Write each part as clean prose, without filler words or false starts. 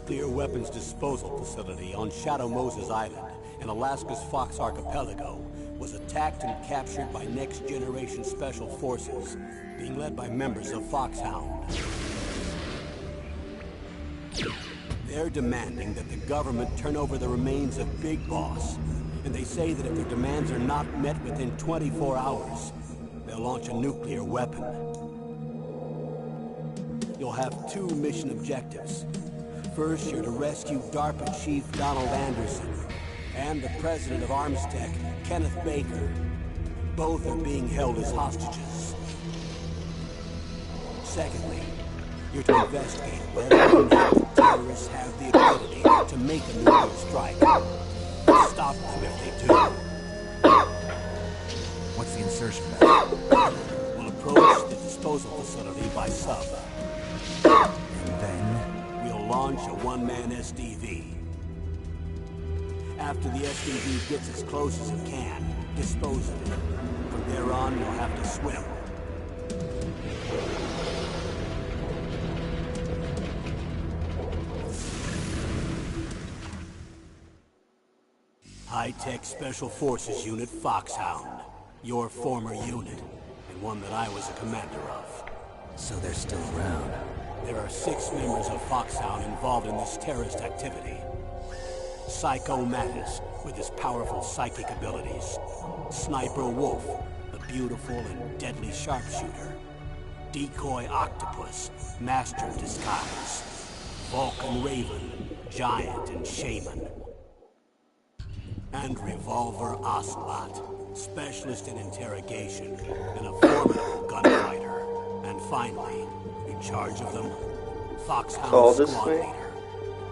nuclear weapons disposal facility on Shadow Moses Island in Alaska's Fox Archipelago was attacked and captured by next-generation special forces, being led by members of Foxhound. They're demanding that the government turn over the remains of Big Boss, and they say that if their demands are not met within 24 hours, they'll launch a nuclear weapon. You'll have two mission objectives. First, you're to rescue DARPA Chief Donald Anderson and the president of Armstech, Kenneth Baker. Both are being held as hostages. Secondly, you're to investigate whether terrorists have the ability to make a nuclear strike. Stop them if they do. What's the insertion method? We'll approach the disposal facility by sub. And then? We'll launch a one-man SDV. After the SDV gets as close as it can, dispose of it. From there on, you'll have to swim. High-Tech Special Forces Unit Foxhound. Your former unit, and one that I was a commander of. So they're still around. There are 6 members of Foxhound involved in this terrorist activity. Psycho Mattis, with his powerful psychic abilities. Sniper Wolf, the beautiful and deadly sharpshooter. Decoy Octopus, master of disguise. Vulcan Raven, giant and shaman. And Revolver Ocelot, specialist in interrogation and a formidable gunfighter. And finally, in charge of them, Foxhound Squad Leader,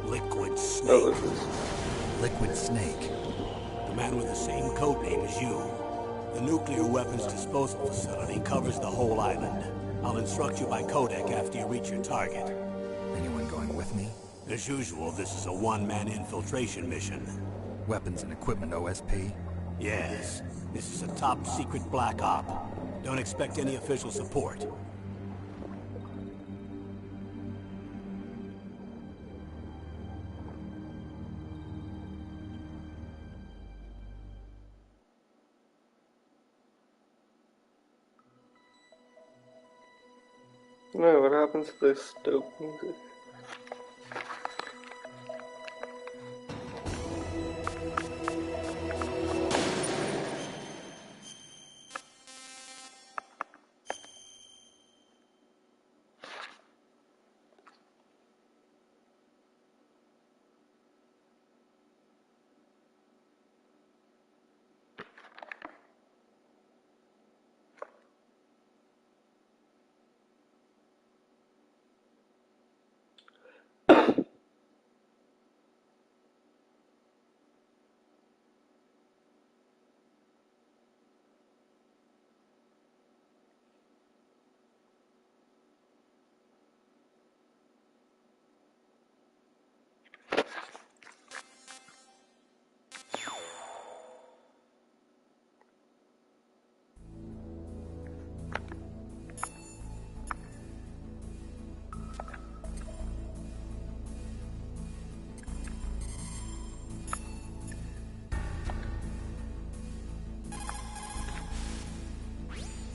Liquid Snake. Liquid Snake? The man with the same codename as you. The nuclear weapons disposal facility covers the whole island. I'll instruct you by codec after you reach your target. Anyone going with me? As usual, this is a one-man infiltration mission. Weapons and equipment OSP? Yes. This is a top-secret black op. Don't expect any official support. No, what happens to this dope music?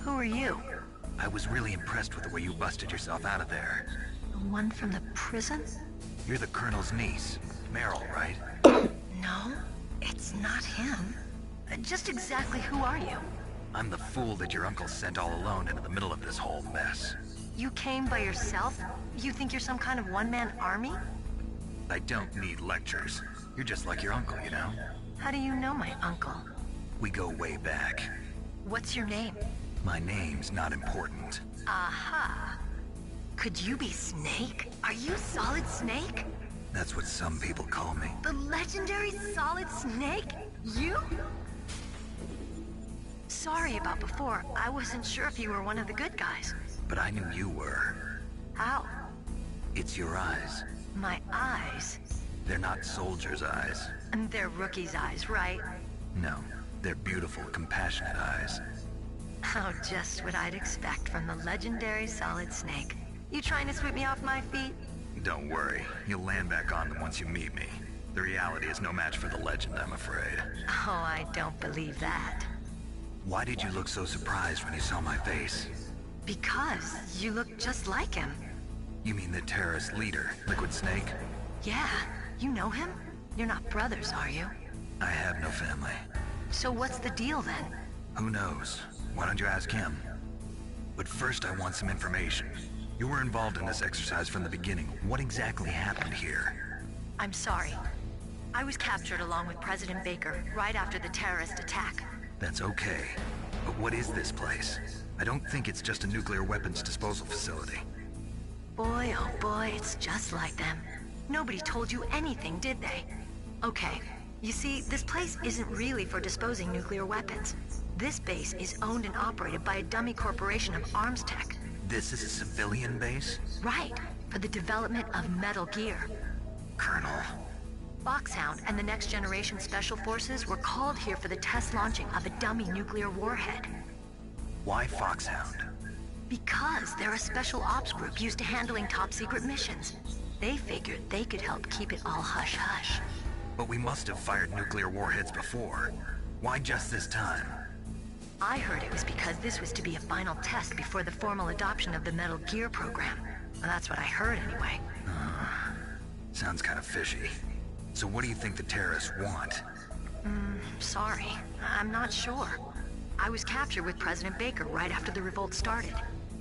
Who are you? I was really impressed with the way you busted yourself out of there. The one from the prison? You're the Colonel's niece, Meryl, right? No, it's not him. Just exactly who are you? I'm the fool that your uncle sent all alone into the middle of this whole mess. You came by yourself? You think you're some kind of one-man army? I don't need lectures. You're just like your uncle, you know? How do you know my uncle? We go way back. What's your name? My name's not important. Aha. Could you be Snake? Are you Solid Snake? That's what some people call me. The legendary Solid Snake? You? Sorry about before. I wasn't sure if you were one of the good guys. But I knew you were. How? It's your eyes. My eyes? They're not soldiers' eyes. And they're rookies' eyes, right? No, they're beautiful, compassionate eyes. Oh, just what I'd expect from the legendary Solid Snake. You trying to sweep me off my feet? Don't worry, you'll land back on them once you meet me. The reality is no match for the legend, I'm afraid. Oh, I don't believe that. Why did you look so surprised when you saw my face? Because you look just like him. You mean the terrorist leader, Liquid Snake? Yeah, you know him? You're not brothers, are you? I have no family. So what's the deal then? Who knows? Why don't you ask him? But first I want some information. You were involved in this exercise from the beginning. What exactly happened here? I'm sorry. I was captured along with President Baker right after the terrorist attack. That's okay. But what is this place? I don't think it's just a nuclear weapons disposal facility. Boy, oh boy, it's just like them. Nobody told you anything, did they? Okay, you see, this place isn't really for disposing nuclear weapons. This base is owned and operated by a dummy corporation of arms tech. This is a civilian base? Right, for the development of Metal Gear. Colonel. Foxhound and the Next Generation Special Forces were called here for the test launching of a dummy nuclear warhead. Why Foxhound? Because they're a special ops group used to handling top-secret missions. They figured they could help keep it all hush-hush. But we must have fired nuclear warheads before. Why just this time? I heard it was because this was to be a final test before the formal adoption of the Metal Gear program. Well, that's what I heard anyway. Sounds kind of fishy. So what do you think the terrorists want? Sorry. I'm not sure. I was captured with President Baker right after the revolt started.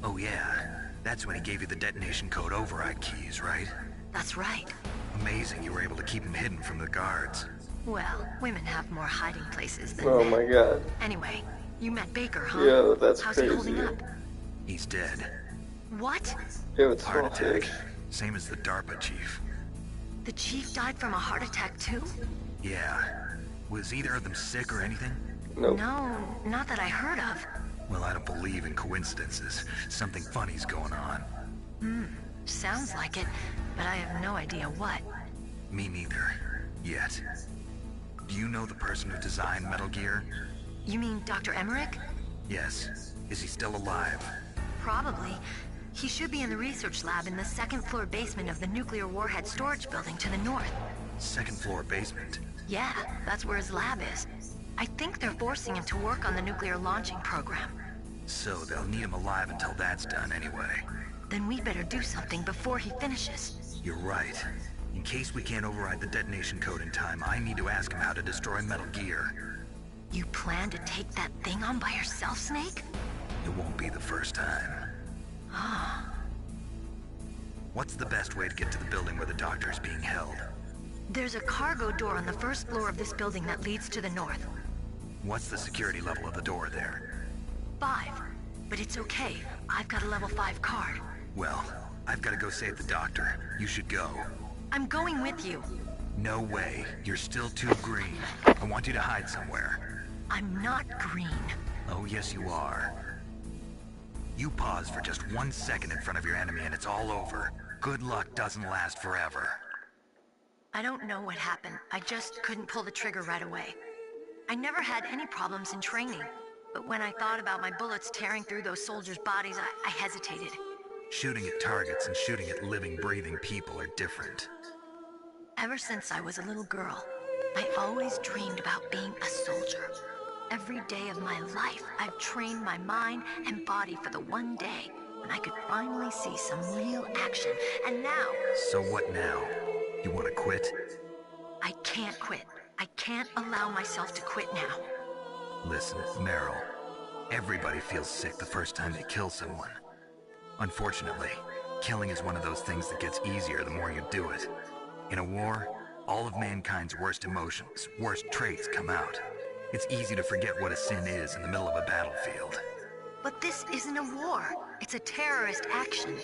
Oh yeah, that's when he gave you the detonation code override keys, right? That's right. Amazing you were able to keep him hidden from the guards. Well, women have more hiding places than Oh men. my god. Anyway, you met Baker, huh? Yo, that's How's crazy. he holding up? He's dead. What? Yo, it's Heart not attack. fish. Same as the DARPA chief. The chief died from a heart attack too? Yeah. Was either of them sick or anything? Nope. No, not that I heard of. Well, I don't believe in coincidences. Something funny's going on. Sounds like it, but I have no idea what. Me neither. Yet. Do you know the person who designed Metal Gear? You mean Dr. Emmerich? Yes. Is he still alive? Probably. He should be in the research lab in the second floor basement of the nuclear warhead storage building to the north. Second floor basement. Yeah, that's where his lab is. I think they're forcing him to work on the nuclear launching program. So they'll need him alive until that's done anyway. Then we better do something before he finishes. You're right. In case we can't override the detonation code in time, I need to ask him how to destroy Metal Gear. You plan to take that thing on by yourself, Snake? It won't be the first time. What's the best way to get to the building where the doctor is being held? There's a cargo door on the first floor of this building that leads to the north. What's the security level of the door there? 5. But it's okay. I've got a level 5 card. Well, I've got to go save the doctor. You should go. I'm going with you. No way. You're still too green. I want you to hide somewhere. I'm not green. Oh, yes you are. You pause for just 1 second in front of your enemy and it's all over. Good luck doesn't last forever. I don't know what happened. I just couldn't pull the trigger right away. I never had any problems in training. But when I thought about my bullets tearing through those soldiers' bodies, I hesitated. Shooting at targets and shooting at living, breathing people are different. Ever since I was a little girl, I always dreamed about being a soldier. Every day of my life, I've trained my mind and body for the one day when I could finally see some real action. And now... So what now? You want to quit? I can't quit. I can't allow myself to quit now. Listen, Meryl. Everybody feels sick the first time they kill someone. Unfortunately, killing is one of those things that gets easier the more you do it. In a war, all of mankind's worst emotions, worst traits come out. It's easy to forget what a sin is in the middle of a battlefield. But this isn't a war. It's a terrorist action.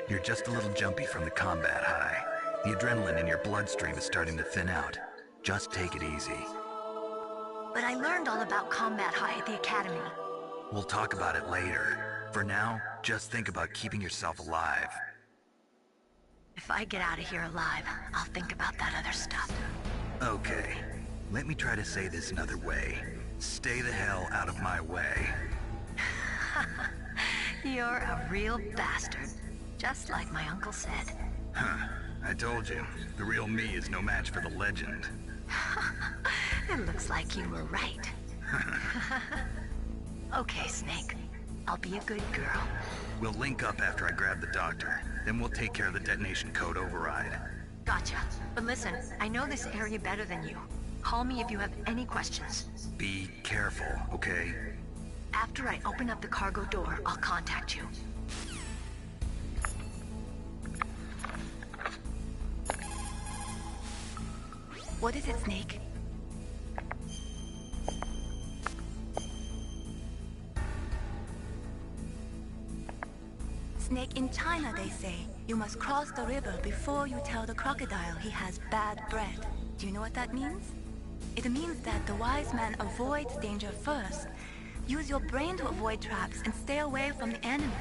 You're just a little jumpy from the combat high. The adrenaline in your bloodstream is starting to thin out. Just take it easy. But I learned all about combat high at the academy. We'll talk about it later. For now, just think about keeping yourself alive. If I get out of here alive, I'll think about that other stuff. Okay, let me try to say this another way. Stay the hell out of my way. You're a real bastard. Just like my uncle said. Huh. I told you, the real me is no match for the legend. It looks like you were right. Okay, Snake. I'll be a good girl. We'll link up after I grab the doctor. Then we'll take care of the detonation code override. Gotcha. But listen, I know this area better than you. Call me if you have any questions. Be careful, okay? After I open up the cargo door, I'll contact you. What is it, Snake? Snake, in China they say, you must cross the river before you tell the crocodile he has bad breath. Do you know what that means? It means that the wise man avoids danger first. Use your brain to avoid traps and stay away from the animal.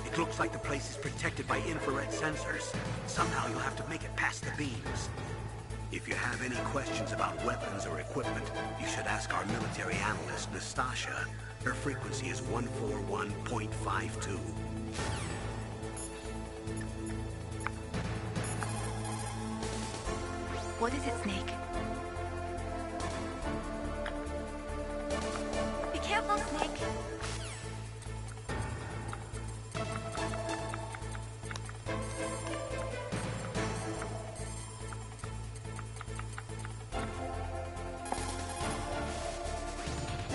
It looks like the place is protected by infrared sensors. Somehow you'll have to make it past the beams. If you have any questions about weapons or equipment, you should ask our military analyst, Nastasha. Her frequency is 141.52. What is it, Snake? Be careful, Snake.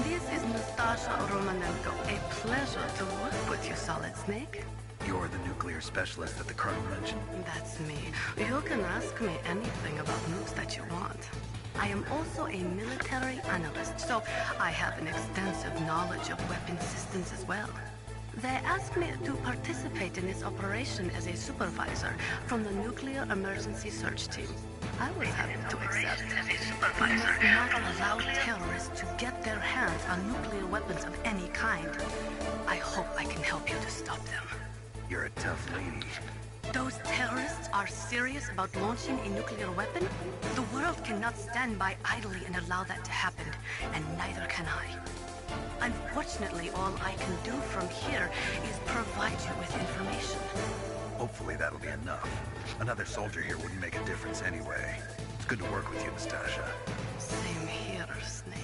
This is Nastasha Romanenko. A pleasure to work with you, Solid Snake. You're the nuclear specialist that the Colonel mentioned? That's me. You can ask me anything about nukes that you want. I am also a military analyst, so I have an extensive knowledge of weapon systems as well. They asked me to participate in this operation as a supervisor from the Nuclear Emergency Search Team. I was happy to accept. We must not allow terrorists to get their hands on nuclear weapons of any kind. I hope I can help you to stop them. You're a tough lady. Those terrorists are serious about launching a nuclear weapon? The world cannot stand by idly and allow that to happen, and neither can I. Unfortunately, all I can do from here is provide you with information. Hopefully that'll be enough. Another soldier here wouldn't make a difference anyway. It's good to work with you, Nastasha. Same here, Snake.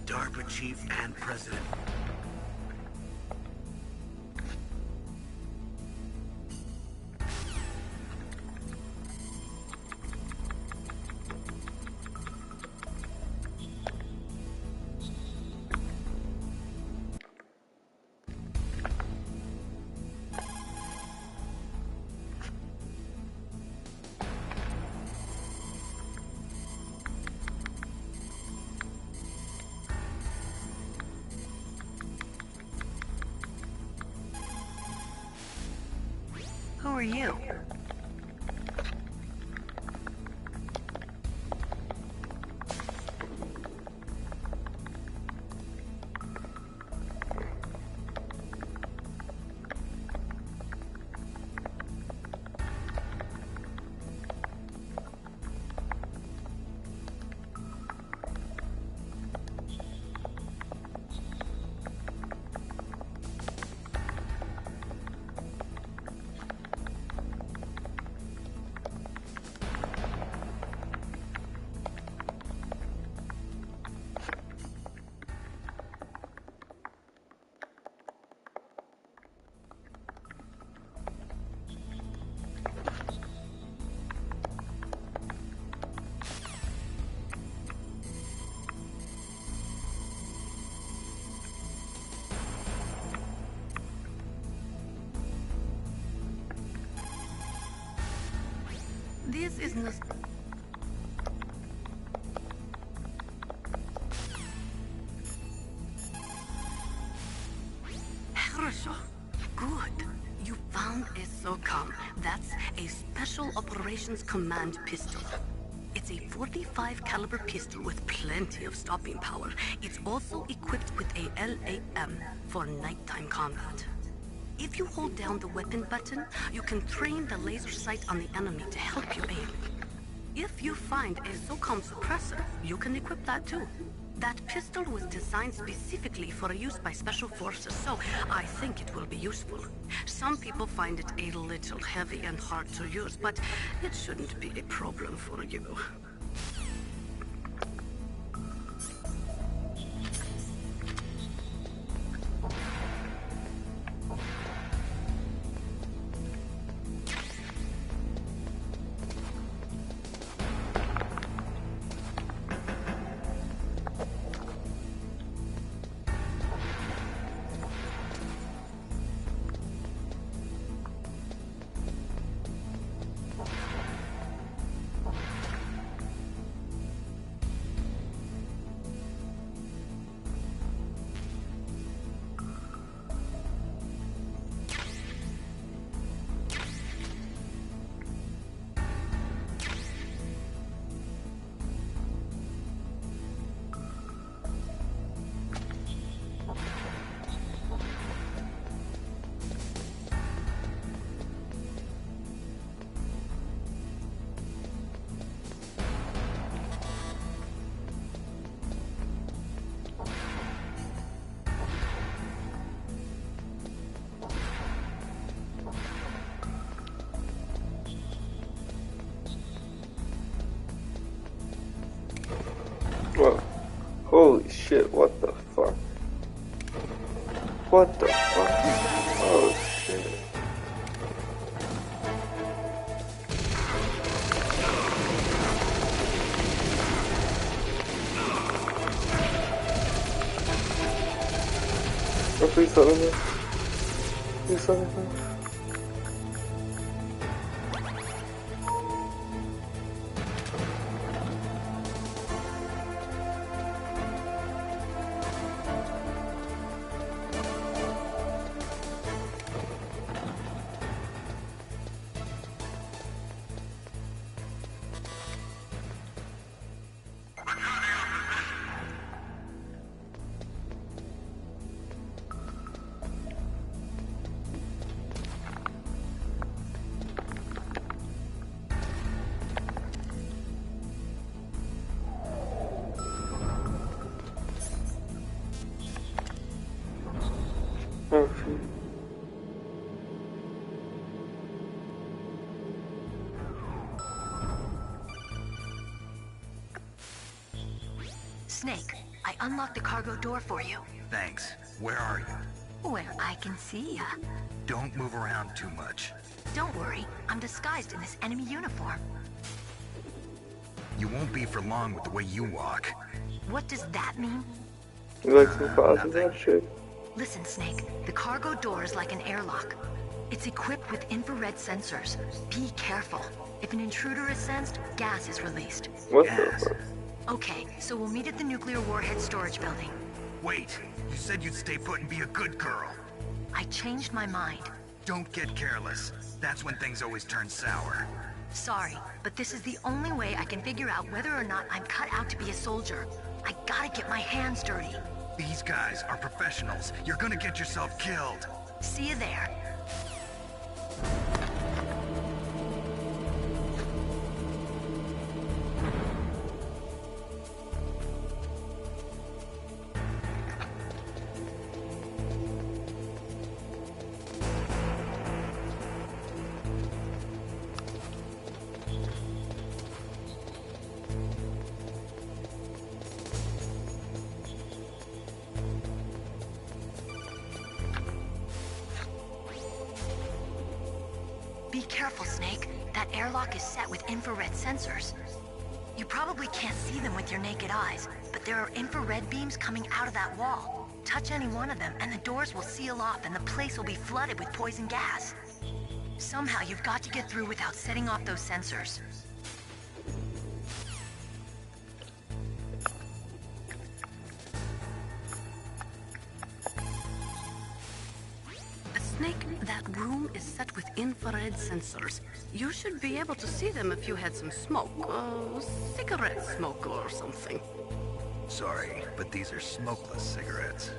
DARPA chief and president. you. This is no... Хорошо. Good. You found a SOCOM. That's a Special Operations Command pistol. It's a 45 caliber pistol with plenty of stopping power. It's also equipped with a LAM for nighttime combat. If you hold down the weapon button, you can train the laser sight on the enemy to help you aim. If you find a SOCOM suppressor, you can equip that too. That pistol was designed specifically for use by special forces, so I think it will be useful. Some people find it a little heavy and hard to use, but it shouldn't be a problem for you. Whoa. Holy shit, what the fuck? What the fuck? Oh shit. Oh, please let me know. Please let me know. Oh shit. Snake, I unlocked the cargo door for you. Thanks. Where are you? Where I can see ya. Don't move around too much. Don't worry, I'm disguised in this enemy uniform. You won't be for long with the way you walk. What does that mean? You like some classes that shit? Listen, Snake, the cargo door is like an airlock. It's equipped with infrared sensors. Be careful. If an intruder is sensed, gas is released. What the Gas. fuck? Okay, so we'll meet at the nuclear warhead storage building. Wait, you said you'd stay put and be a good girl. I changed my mind. Don't get careless. That's when things always turn sour. Sorry, but this is the only way I can figure out whether or not I'm cut out to be a soldier. I gotta get my hands dirty. These guys are professionals. You're gonna get yourself killed. See you there. Be careful, Snake. That airlock is set with infrared sensors. You probably can't see them with your naked eyes, but there are infrared beams coming out of that wall. Touch any one of them, and the doors will seal off and the place will be flooded with poison gas. Somehow you've got to get through without setting off those sensors. Snake, that room is set with infrared sensors. You should be able to see them if you had some smoke. Cigarette smoke or something. Sorry, but these are smokeless cigarettes.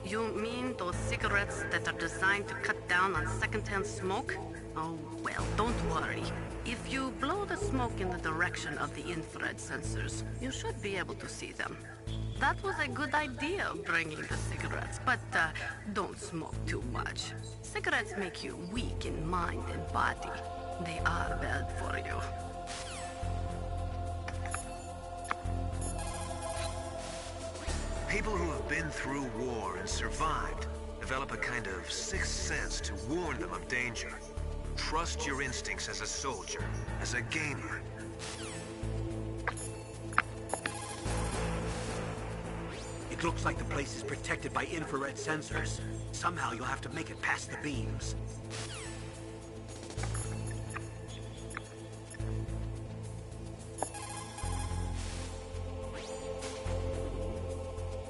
You mean those cigarettes that are designed to cut down on secondhand smoke? Oh, well, don't worry. If you blow the smoke in the direction of the infrared sensors, you should be able to see them. That was a good idea, bringing the cigarettes, but don't smoke too much. Cigarettes make you weak in mind and body. They are bad for you. People who have been through war and survived develop a kind of sixth sense to warn them of danger. Trust your instincts as a soldier, as a gamer. It looks like the place is protected by infrared sensors. Somehow you'll have to make it past the beams.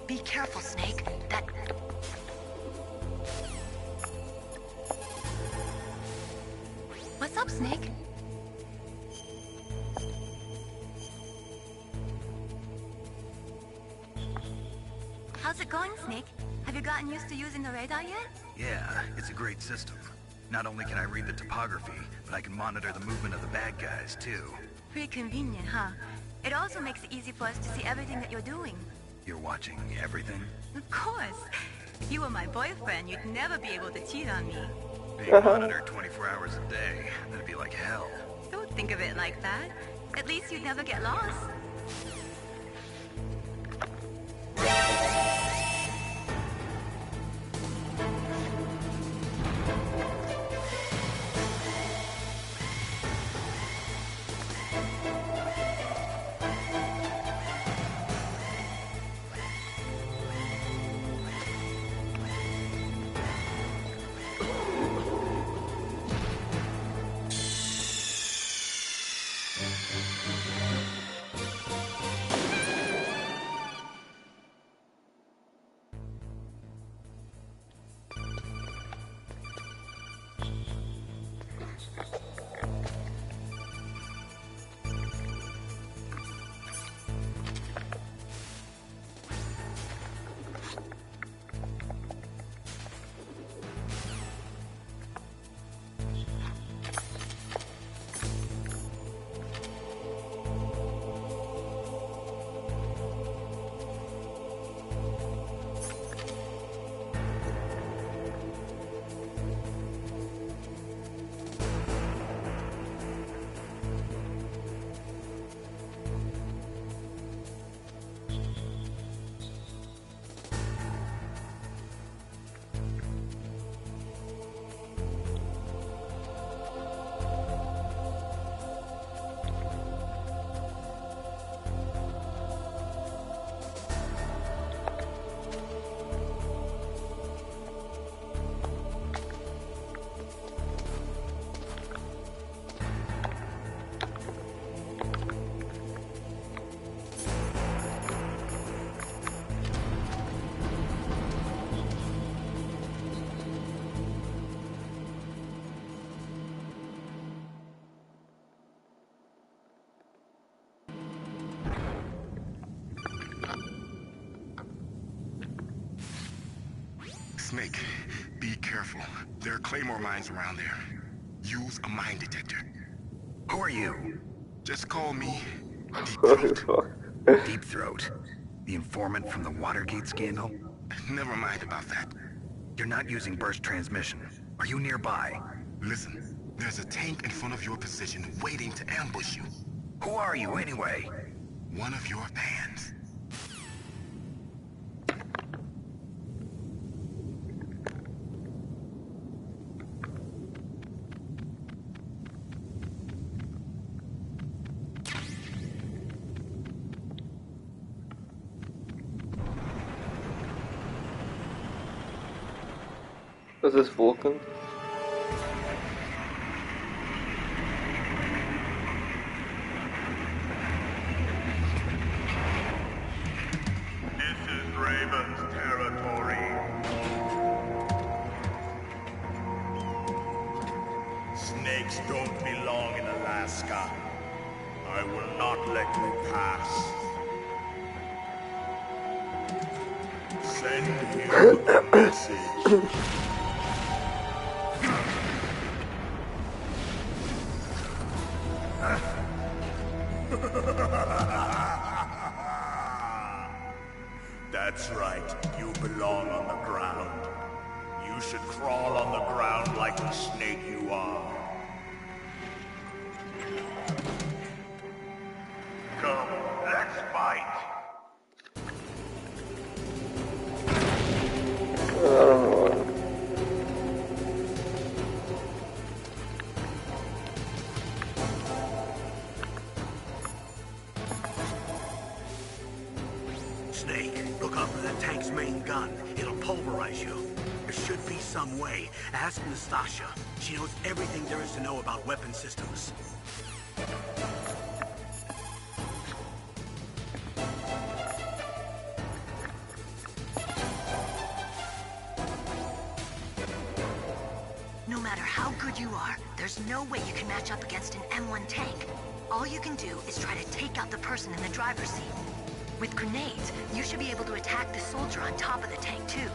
Be careful, Snake. That... What's up, Snake? How's it going, Snake? Have you gotten used to using the radar yet? Yeah, it's a great system. Not only can I read the topography, but I can monitor the movement of the bad guys, too. Pretty convenient, huh? It also makes it easy for us to see everything that you're doing. You're watching everything? Of course. If you were my boyfriend, you'd never be able to cheat on me. Being monitored 24 hours a day, that'd be like hell. Don't think of it like that. At least you'd never get lost. Snake, be careful. There are claymore mines around there. Use a mine detector. Who are you? Just call me Deep Holy Throat. fuck. Deep Throat? The informant from the Watergate scandal? Never mind about that. You're not using burst transmission. Are you nearby? Listen, there's a tank in front of your position waiting to ambush you. Who are you anyway? One of your fans. Is this Vulcan? This is Raven's territory. Snakes don't belong in Alaska. I will not let you pass. Send him a message. That's right, you belong on the ground. You should crawl on the ground like the snake you are. Come, let's fight. I don't know. Snake, look up for that tank's main gun. It'll pulverize you. There should be some way. Ask Nastasha. She knows everything there is to know about weapon systems. No matter how good you are, there's no way you can match up against an M1 tank. All you can do is try to take out the person in the driver's seat. With grenades, you should be able to attack the soldier on top of the tank, too.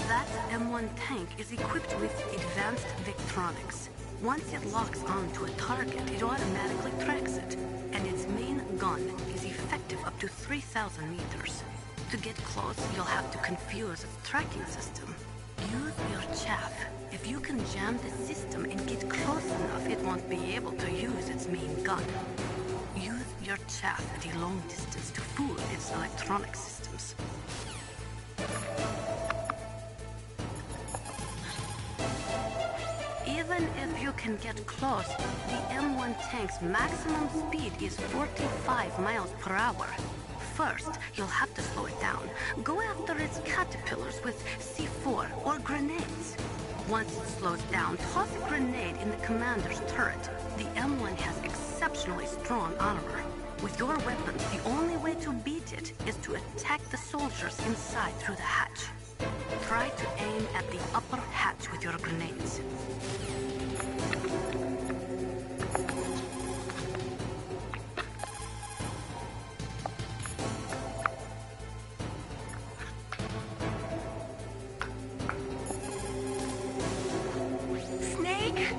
That M1 tank is equipped with advanced Victronics. Once it locks onto a target, it automatically tracks it, and its main gun is effective up to 3,000 meters. To get close, you'll have to confuse its tracking system. Use your chaff. If you can jam the system and get close enough, it won't be able to use its main gun. Use your chaff at a long distance to fool its electronic systems. Even if you can get close, the M1 tank's maximum speed is 45 miles per hour. First, you'll have to slow it down. Go after its caterpillars with C4 or grenades. Once it slows down, toss a grenade in the commander's turret. The M1 has exceptionally strong armor. With your weapons, the only way to beat it is to attack the soldiers inside through the hatch. Try to aim at the upper hatch with your grenades. Snake?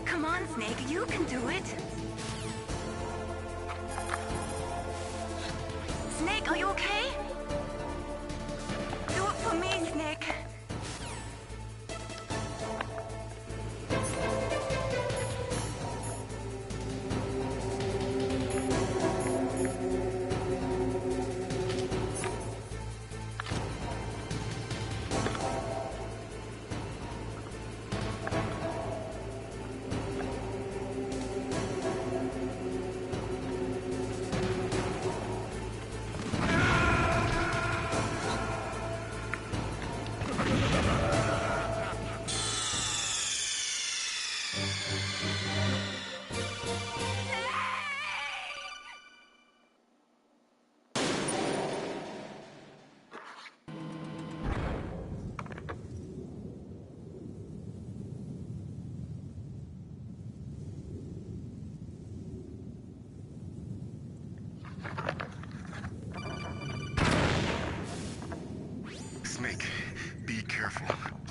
Come on, Snake, you can do it. Snake, are you okay? Do it for me, Snake.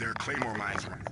There are claymore mines around.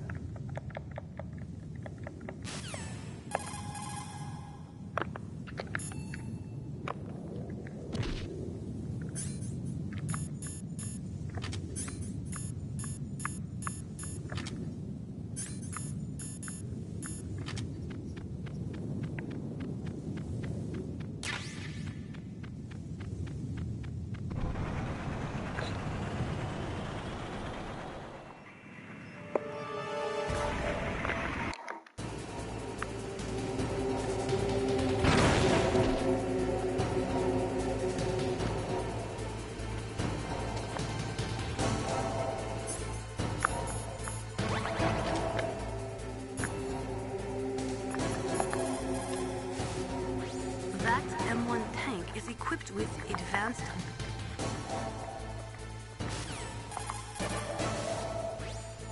That M1 tank is equipped with advanced...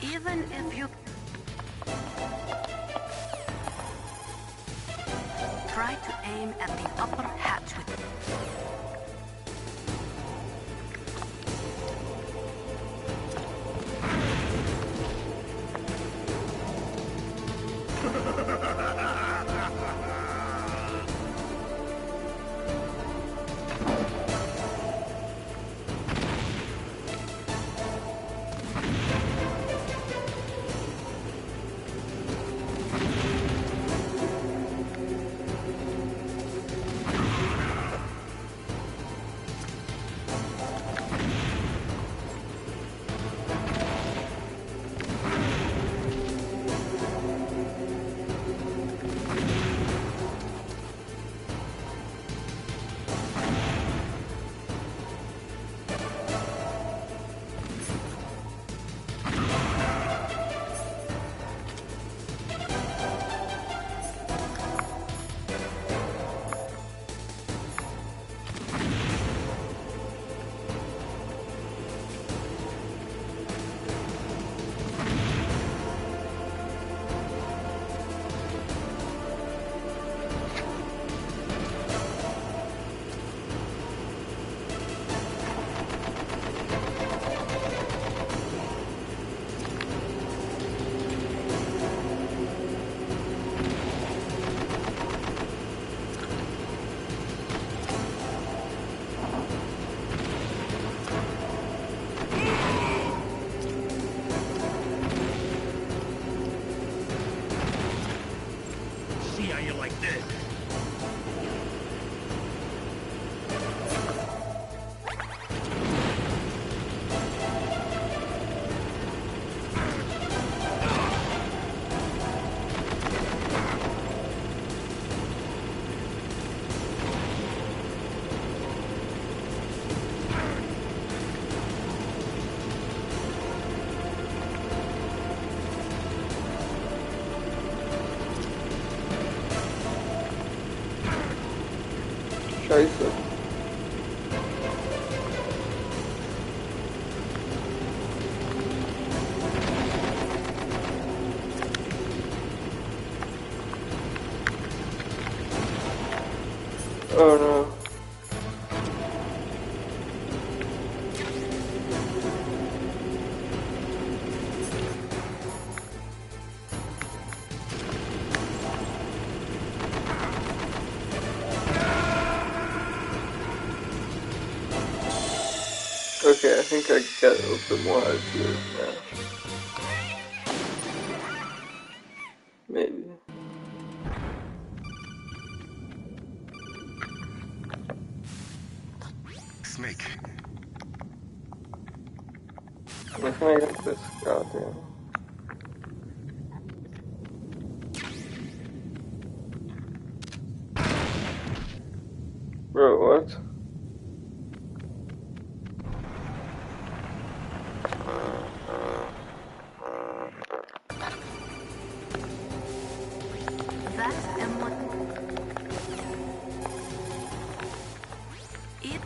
Even if you... Try to aim at the upper hatch with... Scheiße. Oh no. Okay, I think I get a little bit more how to do it now. Maybe. Snake. Where can I get this? Goddamn. Bro, what? That's M1. It...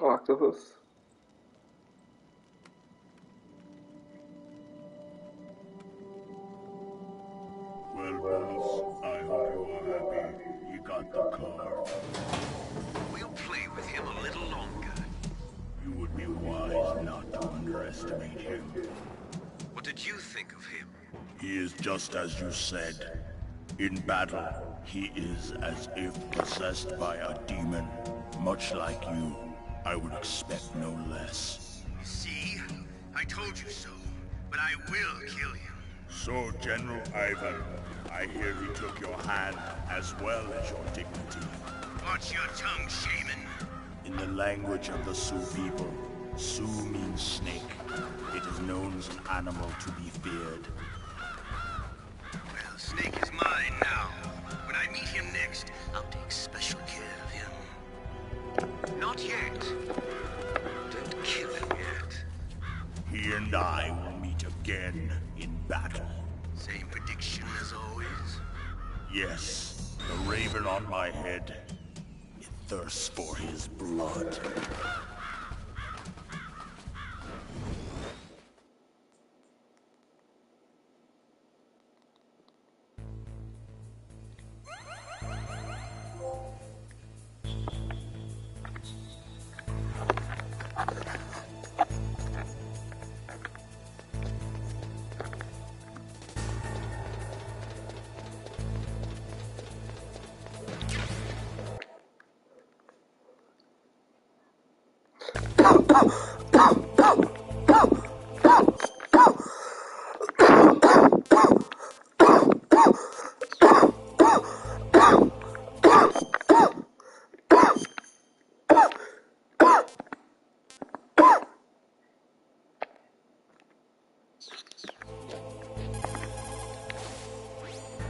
Octopus. Well, boss, I hope you are happy you got the car. We'll play with him a little longer. You would be wise not to underestimate him. What did you think of him? He is just as you said. In battle, he is as if possessed by a demon. Much like you, I would expect no less. See? I told you so. But I will kill him. So, General Ivan, I hear he took your hand as well as your dignity. Watch your tongue, shaman. In the language of the Sioux people, Sioux means snake. It is known as an animal to be feared. Well, Snake is mine now. When I meet him next, I'll take special care of him. Not yet. Don't kill him yet. He and I will meet again in battle. Same prediction as always? Yes, the raven on my head. It thirsts for his blood.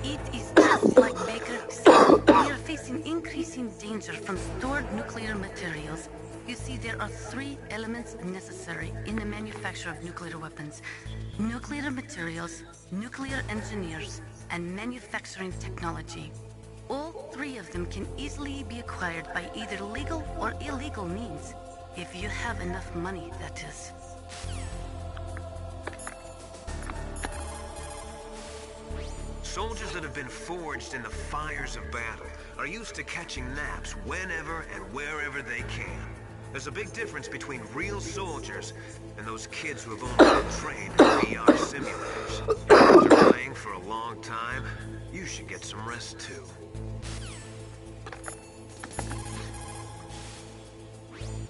It is just like Baker said. We are facing increasing danger from stored nuclear materials. You see, there are 3 elements necessary in the manufacture of nuclear weapons. Nuclear materials, nuclear engineers, and manufacturing technology. All 3 of them can easily be acquired by either legal or illegal means. If you have enough money, that is. Soldiers that have been forged in the fires of battle are used to catching naps whenever and wherever they can. There's a big difference between real soldiers and those kids who have only been trained in VR simulators. After playing for a long time, you should get some rest too.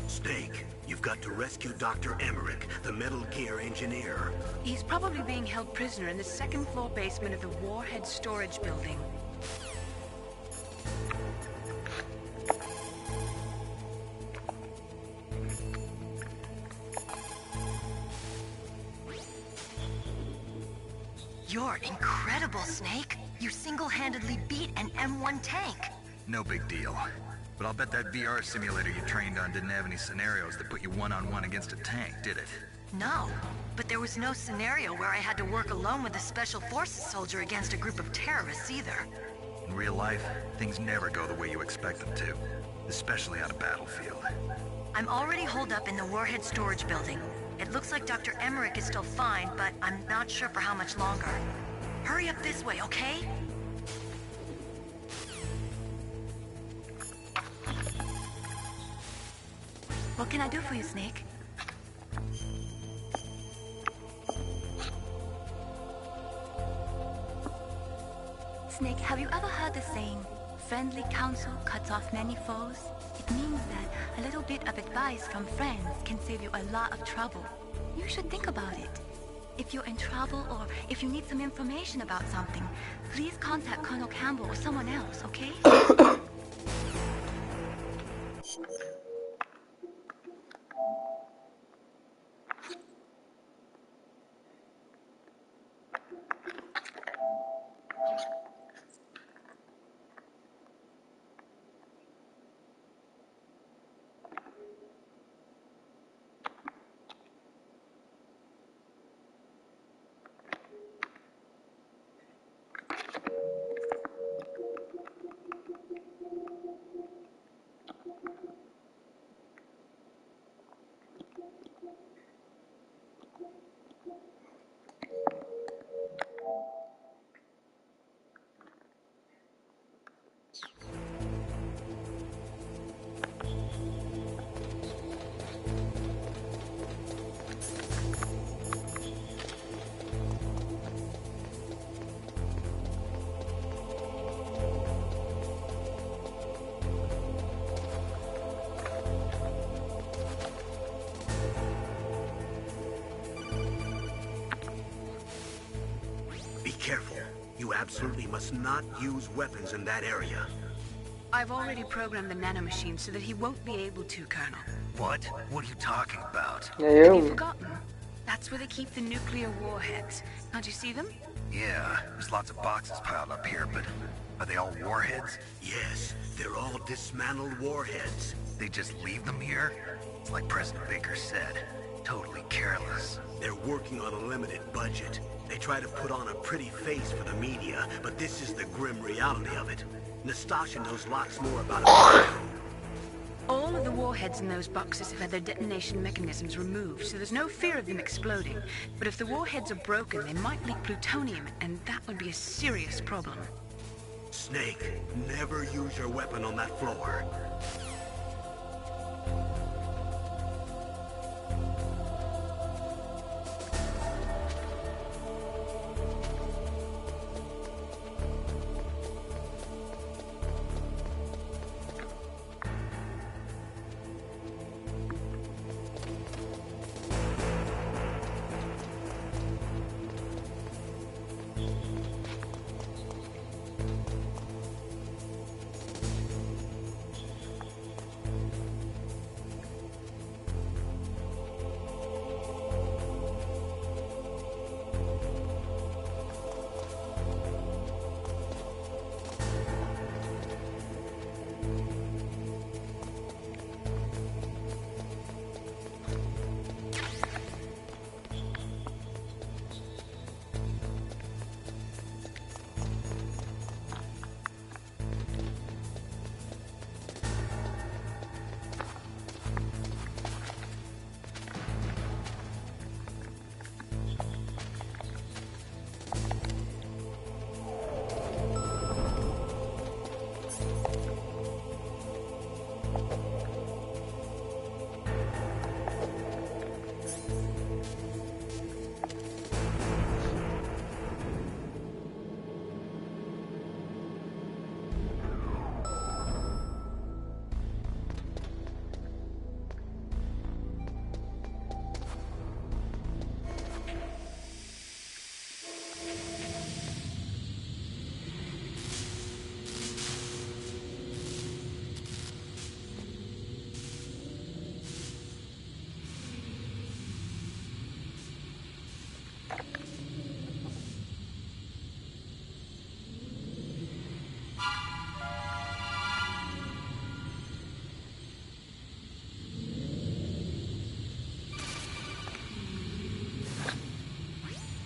Snake, you've got to rescue Dr. Emmerich, the Metal Gear engineer. He's probably being held prisoner in the second-floor basement of the Warhead Storage Building. You're incredible, Snake. You single-handedly beat an M1 tank. No big deal. But I'll bet that VR simulator you trained on didn't have any scenarios that put you one-on-one against a tank, did it? No, but there was no scenario where I had to work alone with a Special Forces soldier against a group of terrorists either. In real life, things never go the way you expect them to, especially on a battlefield. I'm already holed up in the Warhead Storage Building. It looks like Dr. Emmerich is still fine, but I'm not sure for how much longer. Hurry up this way, okay? What can I do for you, Snake? Snake, have you ever heard the saying, friendly counsel cuts off many foes? It means that a little bit of advice from friends can save you a lot of trouble. You should think about it. If you're in trouble or if you need some information about something, please contact Colonel Campbell or someone else, okay? absolutely must not use weapons in that area. I've already programmed the nanomachine so that he won't be able to, Colonel. What? What are you talking about? Have you forgotten? That's where they keep the nuclear warheads. Can't you see them? Yeah, there's lots of boxes piled up here, but are they all warheads? Yes, they're all dismantled warheads. They just leave them here? It's like President Baker said, totally careless. They're working on a limited budget. They try to put on a pretty face for the media, but this is the grim reality of it. Nastasha knows lots more about it. All of the warheads in those boxes have had their detonation mechanisms removed, so there's no fear of them exploding. But if the warheads are broken, they might leak plutonium, and that would be a serious problem. Snake, never use your weapon on that floor.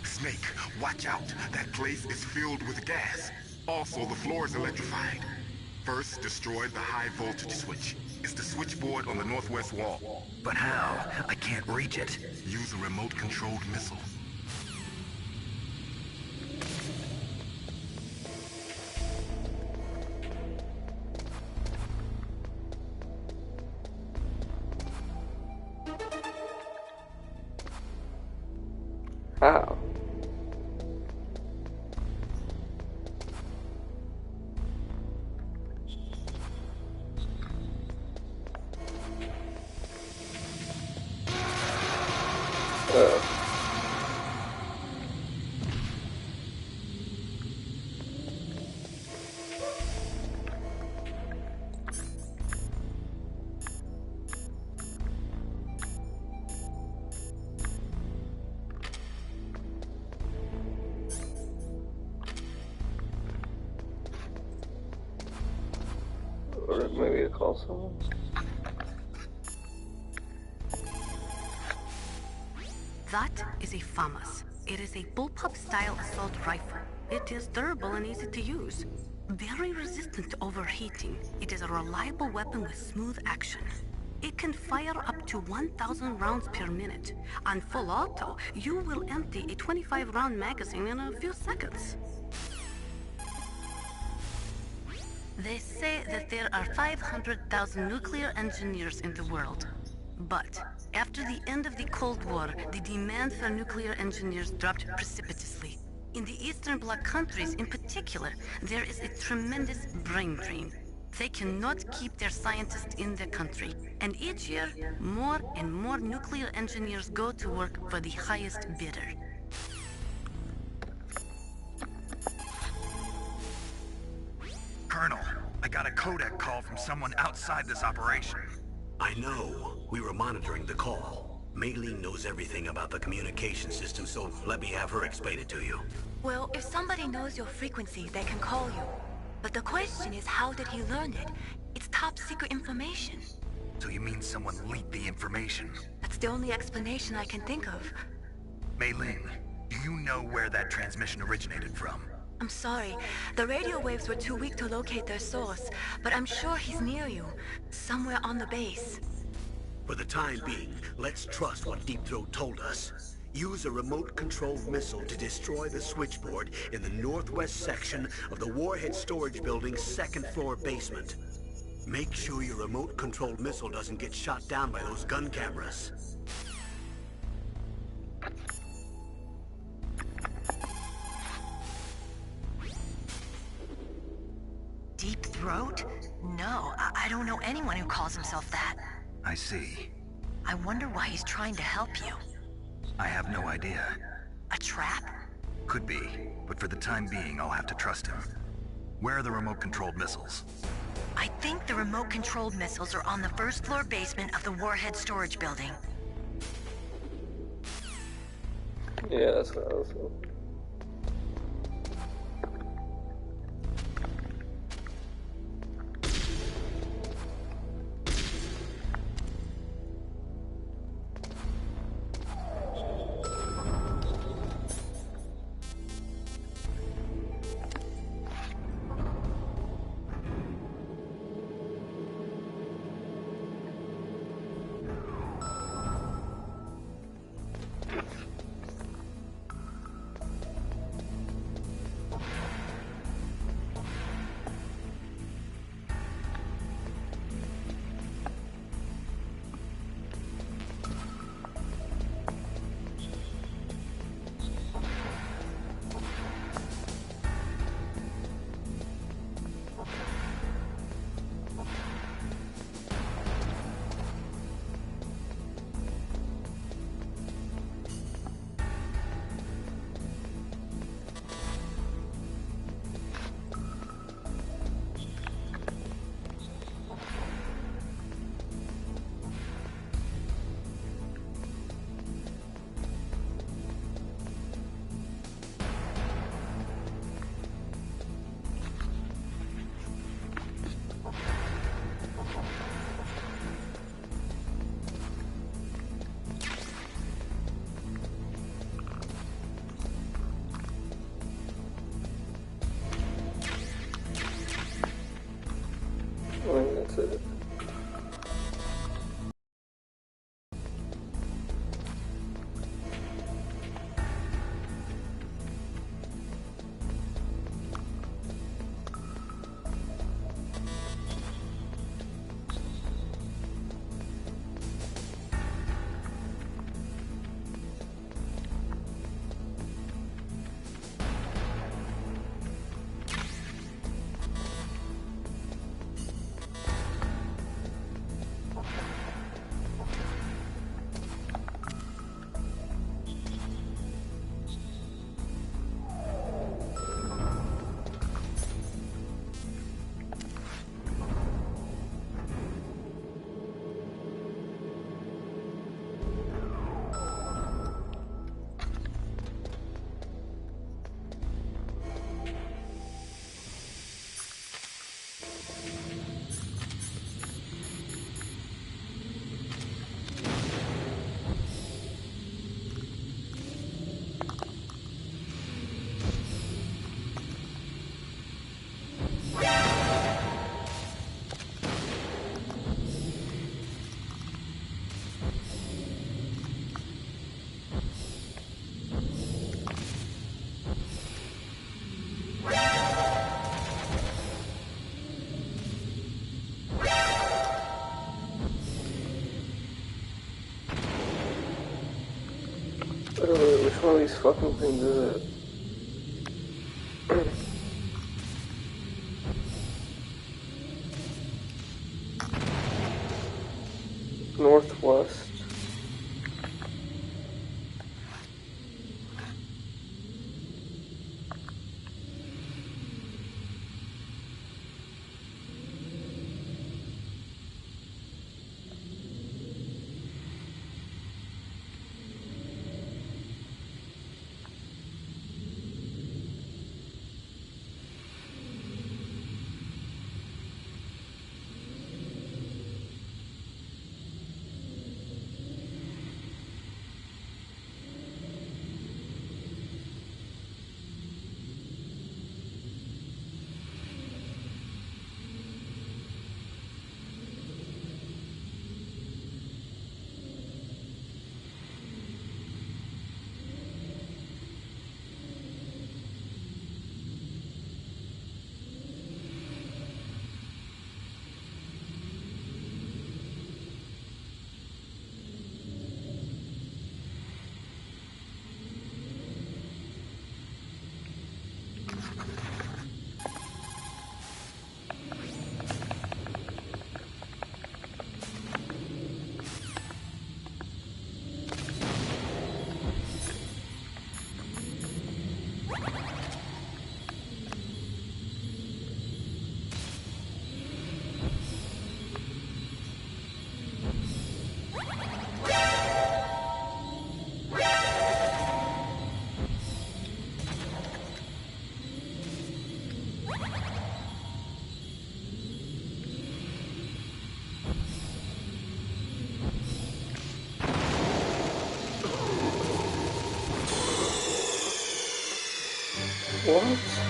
Snake, watch out. That place is filled with gas. Also, the floor is electrified. First, destroy the high voltage switch. It's the switchboard on the northwest wall. But how? I can't reach it. Use a remote-controlled missile. How? Or maybe call someone. That is a FAMAS. It is a bullpup-style assault rifle. It is durable and easy to use. Very resistant to overheating. It is a reliable weapon with smooth action. It can fire up to 1,000 rounds per minute. On full auto, you will empty a 25-round magazine in a few seconds. They say that there are 500,000 nuclear engineers in the world. But after the end of the Cold War, the demand for nuclear engineers dropped precipitously. In the Eastern Bloc countries in particular, there is a tremendous brain drain. They cannot keep their scientists in the country. And each year, more and more nuclear engineers go to work for the highest bidder. from someone outside this operation. I know. We were monitoring the call. Mei Ling knows everything about the communication system, so let me have her explain it to you. Well, if somebody knows your frequency, they can call you. But the question is, how did he learn it? It's top secret information. So you mean someone leaked the information? That's the only explanation I can think of. Mei Ling, do you know where that transmission originated from? I'm sorry. The radio waves were too weak to locate their source, but I'm sure he's near you. Somewhere on the base. For the time being, let's trust what Deep Throat told us. Use a remote-controlled missile to destroy the switchboard in the northwest section of the Warhead Storage Building's second-floor basement. Make sure your remote-controlled missile doesn't get shot down by those gun cameras. Deep Throat? No, I don't know anyone who calls himself that. I see. I wonder why he's trying to help you. I have no idea. A trap? Could be, but for the time being, I'll have to trust him. Where are the remote-controlled missiles? I think the remote-controlled missiles are on the first-floor basement of the Warhead Storage Building. Yeah, that's what I was thinking. I think that's it. Which one of these fucking things is it? Northwest. What?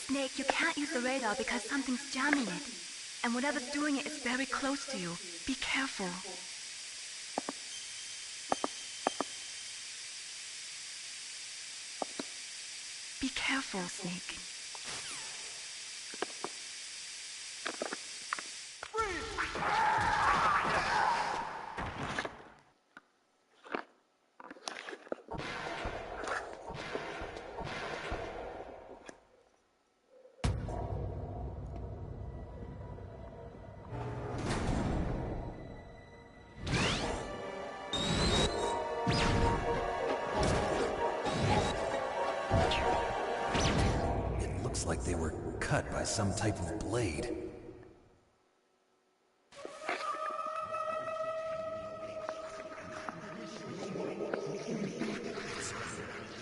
Snake, you can't use the radar because something's jamming it. And whatever's doing it is very close to you. Be careful. Be careful, Snake. Looks like they were cut by some type of blade.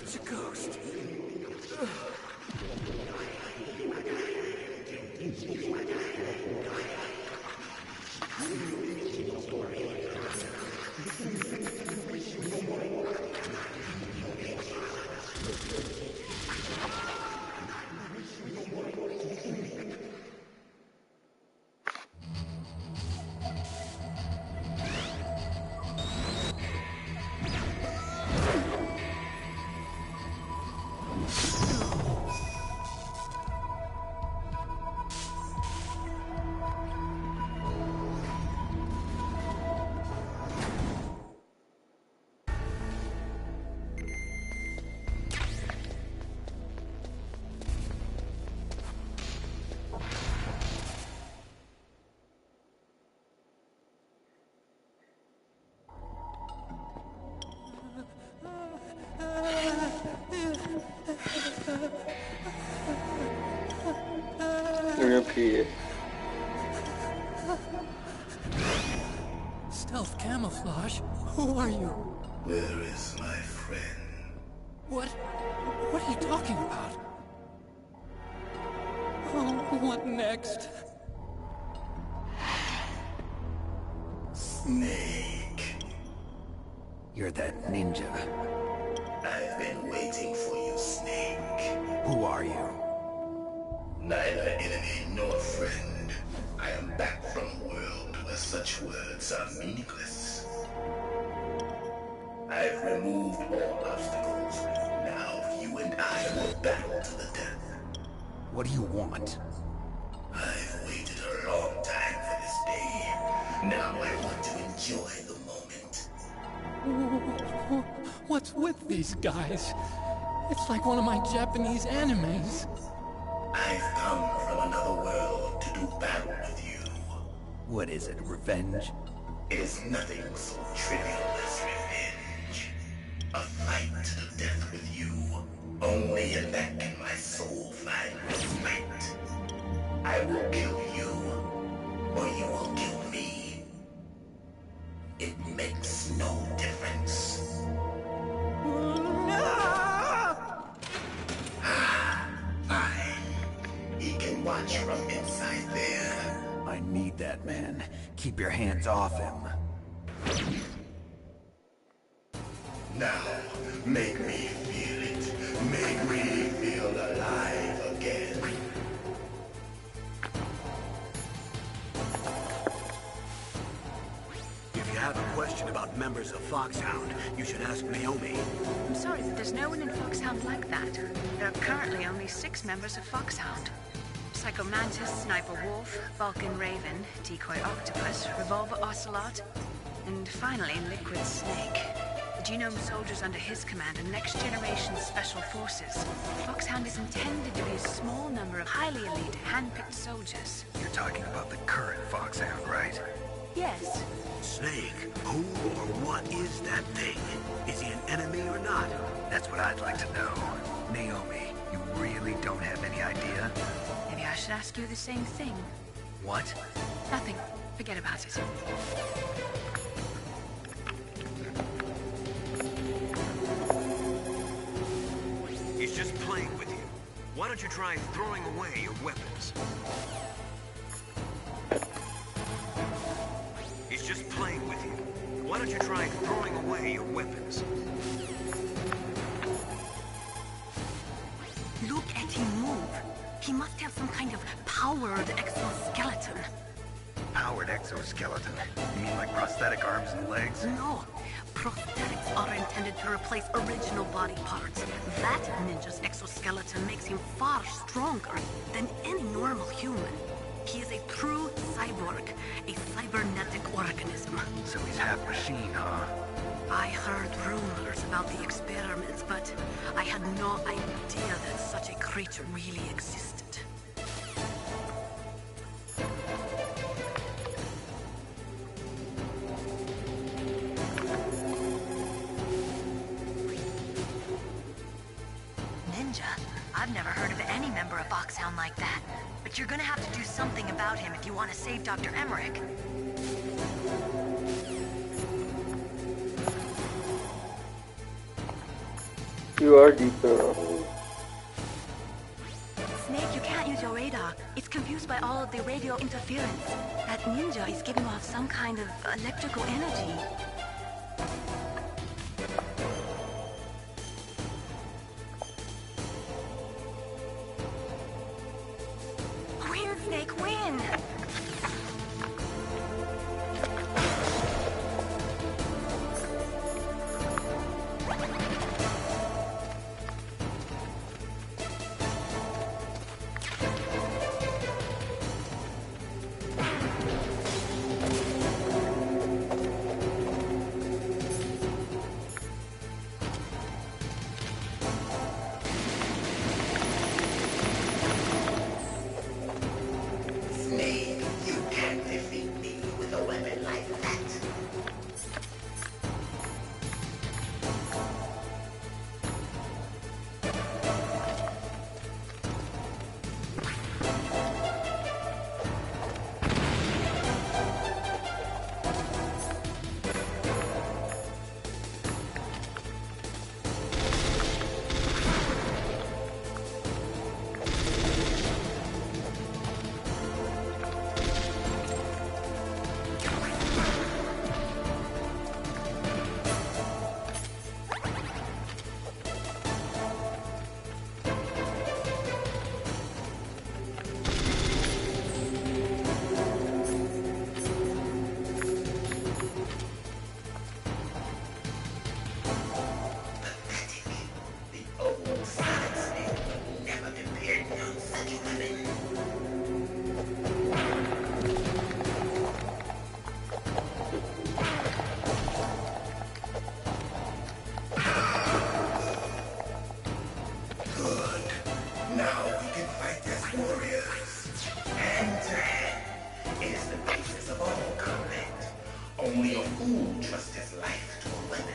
It's a ghost. They're gonna pee it. Stealth camouflage? Who are you? Where is my friend? What are you talking about? Oh, what next? Snake. You're that ninja. I've been waiting for you, Snake. Who are you? Neither enemy nor friend. I am back from a world where such words are meaningless. I've removed all obstacles. Now you and I will battle to the death. What do you want? I've waited a long time for this day. Now I want to enjoy the moment. What's with these guys? It's like one of my Japanese animes. I've come from another world to do battle with you. What is it, revenge? It is nothing so trivial as revenge. A fight to the death with you. Only in that can my soul find respite. I will kill you, or you will kill me. It makes no difference. Fine. He can watch from inside there. I need that man. Keep your hands off him. Now, make me feel it. Make me feel alive again. If you have a question about members of Foxhound, you should ask Naomi. I'm sorry, but there's no one in Foxhound like that. There are currently only 6 members of Foxhound. Psycho Mantis, Sniper Wolf, Vulcan Raven, Decoy Octopus, Revolver Ocelot, and finally Liquid Snake. The genome soldiers under his command are next-generation special forces. Foxhound is intended to be a small number of highly elite, hand-picked soldiers. You're talking about the current Foxhound, right? Yes. Snake, who or what is that thing? Is he an enemy or not? That's what I'd like to know. Naomi, you really don't have any idea? Maybe I should ask you the same thing. What? Nothing. Forget about it. He's just playing with you. Why don't you try throwing away your weapons? He's just playing with you. Why don't you try throwing away your weapons? Look at him move. He must have some kind of powered exoskeleton. Powered exoskeleton? You mean like prosthetic arms and legs? No. Prosthetics are intended to replace original body parts. That ninja's exoskeleton makes him far stronger than any normal human. He is a true cyborg, a cybernetic organism. So he's half machine, huh? I heard rumors about the experiments, but I had no idea that such a creature really existed. Ninja? I've never heard of any member for a foxhound like that. But you're gonna have to do something about him if you want to save Dr. Emmerich. You are deep there. Snake, you can't use your radar. It's confused by all of the radio interference. That ninja is giving off some kind of electrical energy. Win, Snake, win! Snake, you can't defeat me with a weapon like that. Now we can fight as warriors, hand to hand. It is the basis of all combat. Only a fool trusts his life to a weapon.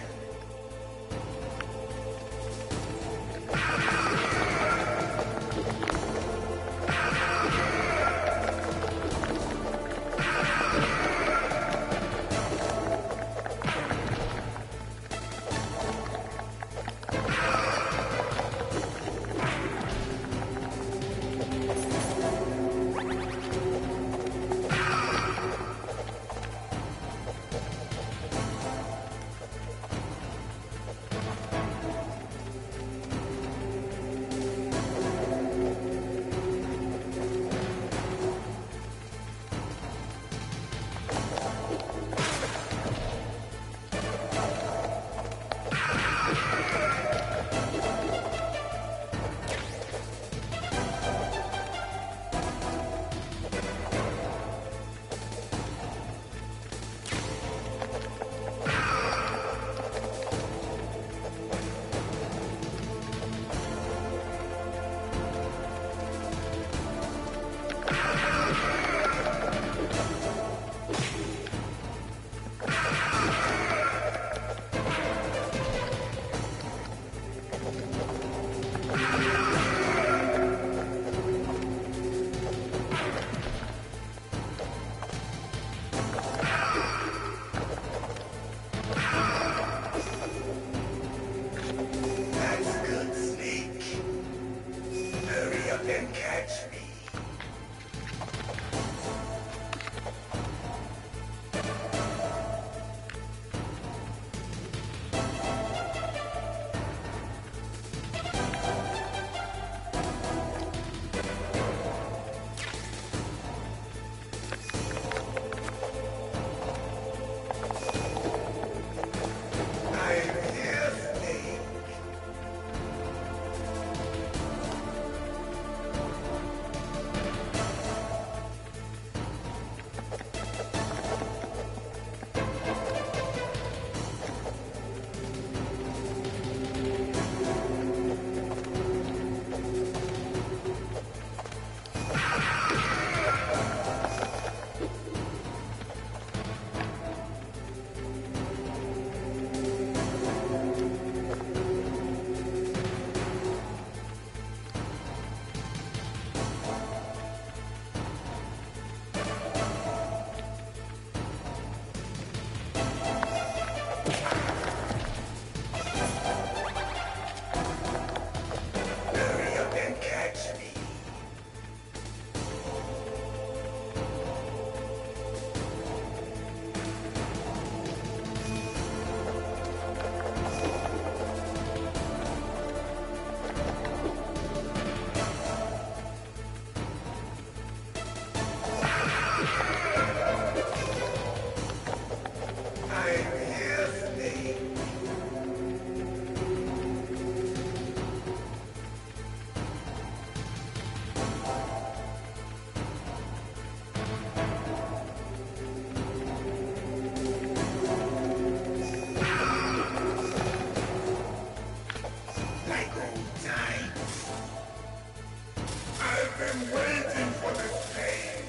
been waiting for this day.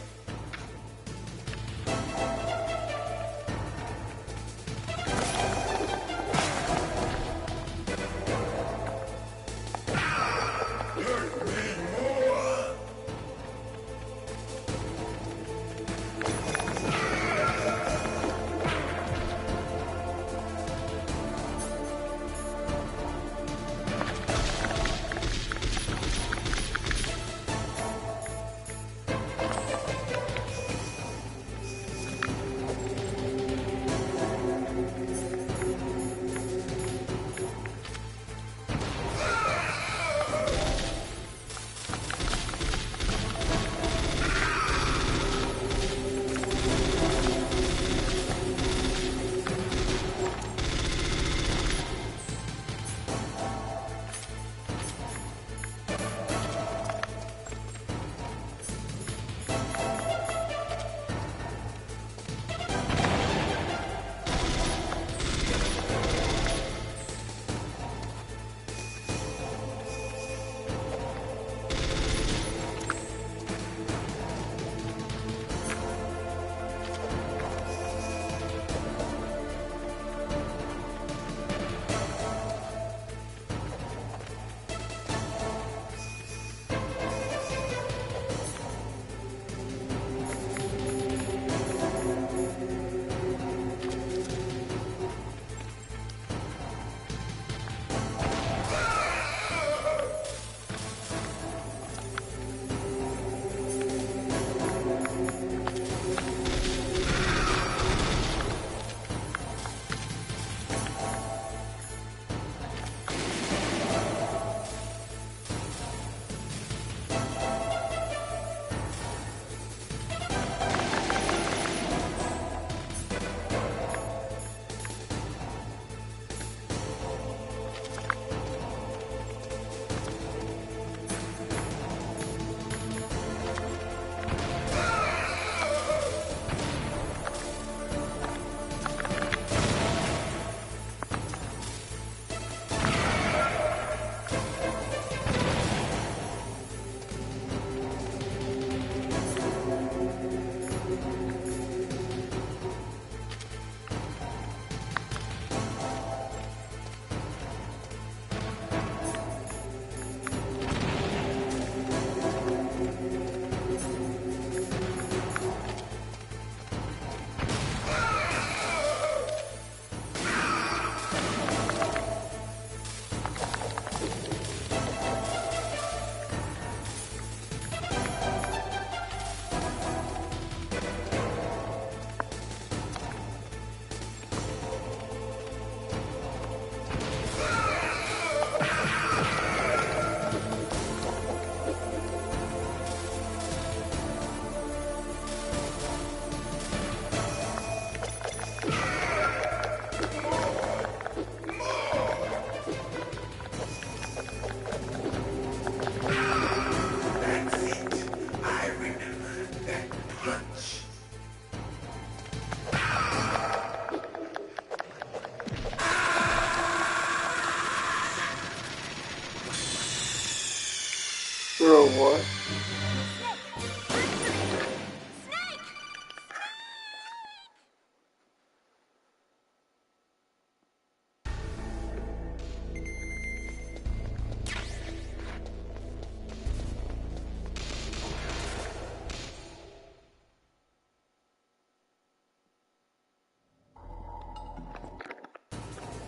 Hurt me more. Bro, what?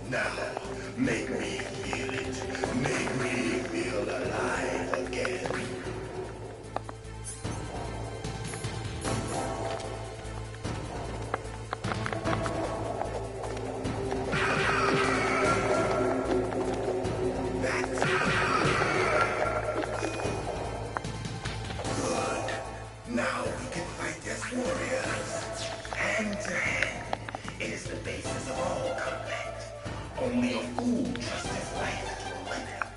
Now, make me feel it. Make me feel alive again. That's good. Now we can fight as warriors. Hand to hand. It is the basis of all combat. Only a fool trusts his life to a weapon.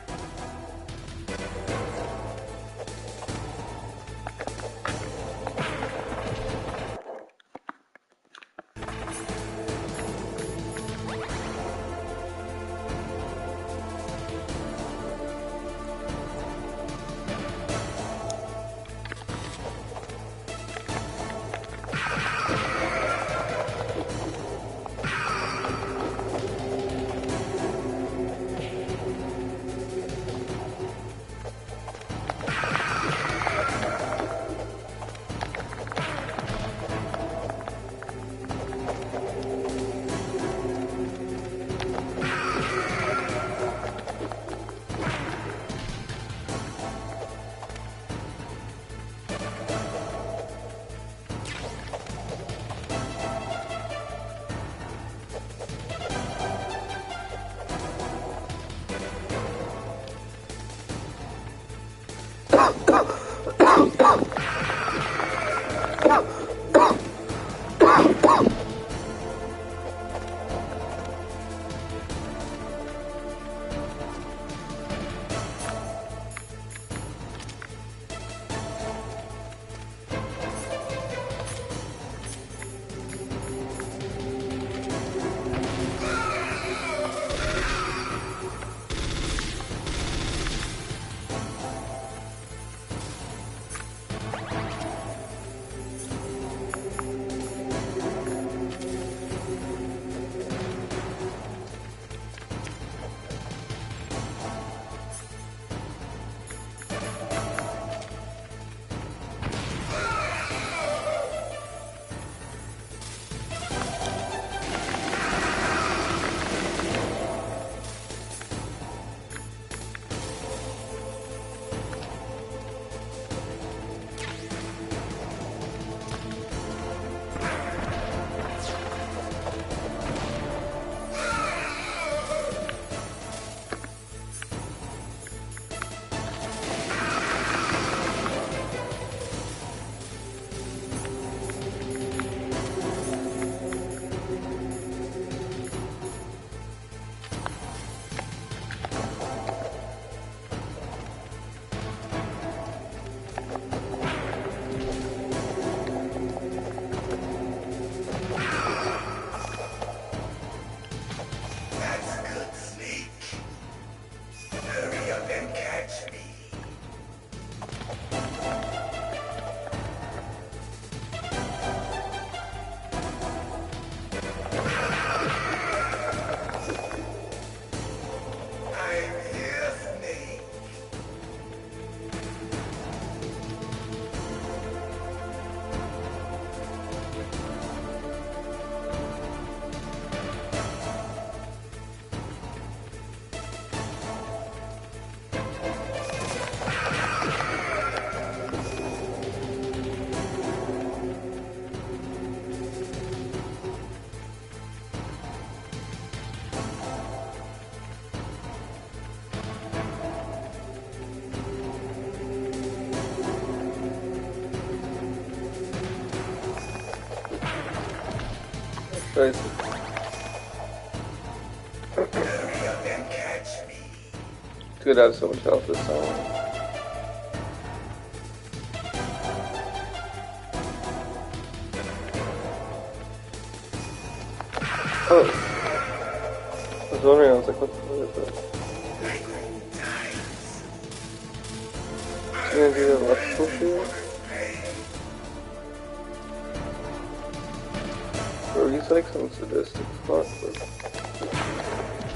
Scheiße. Dude, I have so much health this time. Oh. I was wondering, I was like, what the fuck is that? You gonna do the electrical shield? Bro, he's like some sadistic fuck, bro.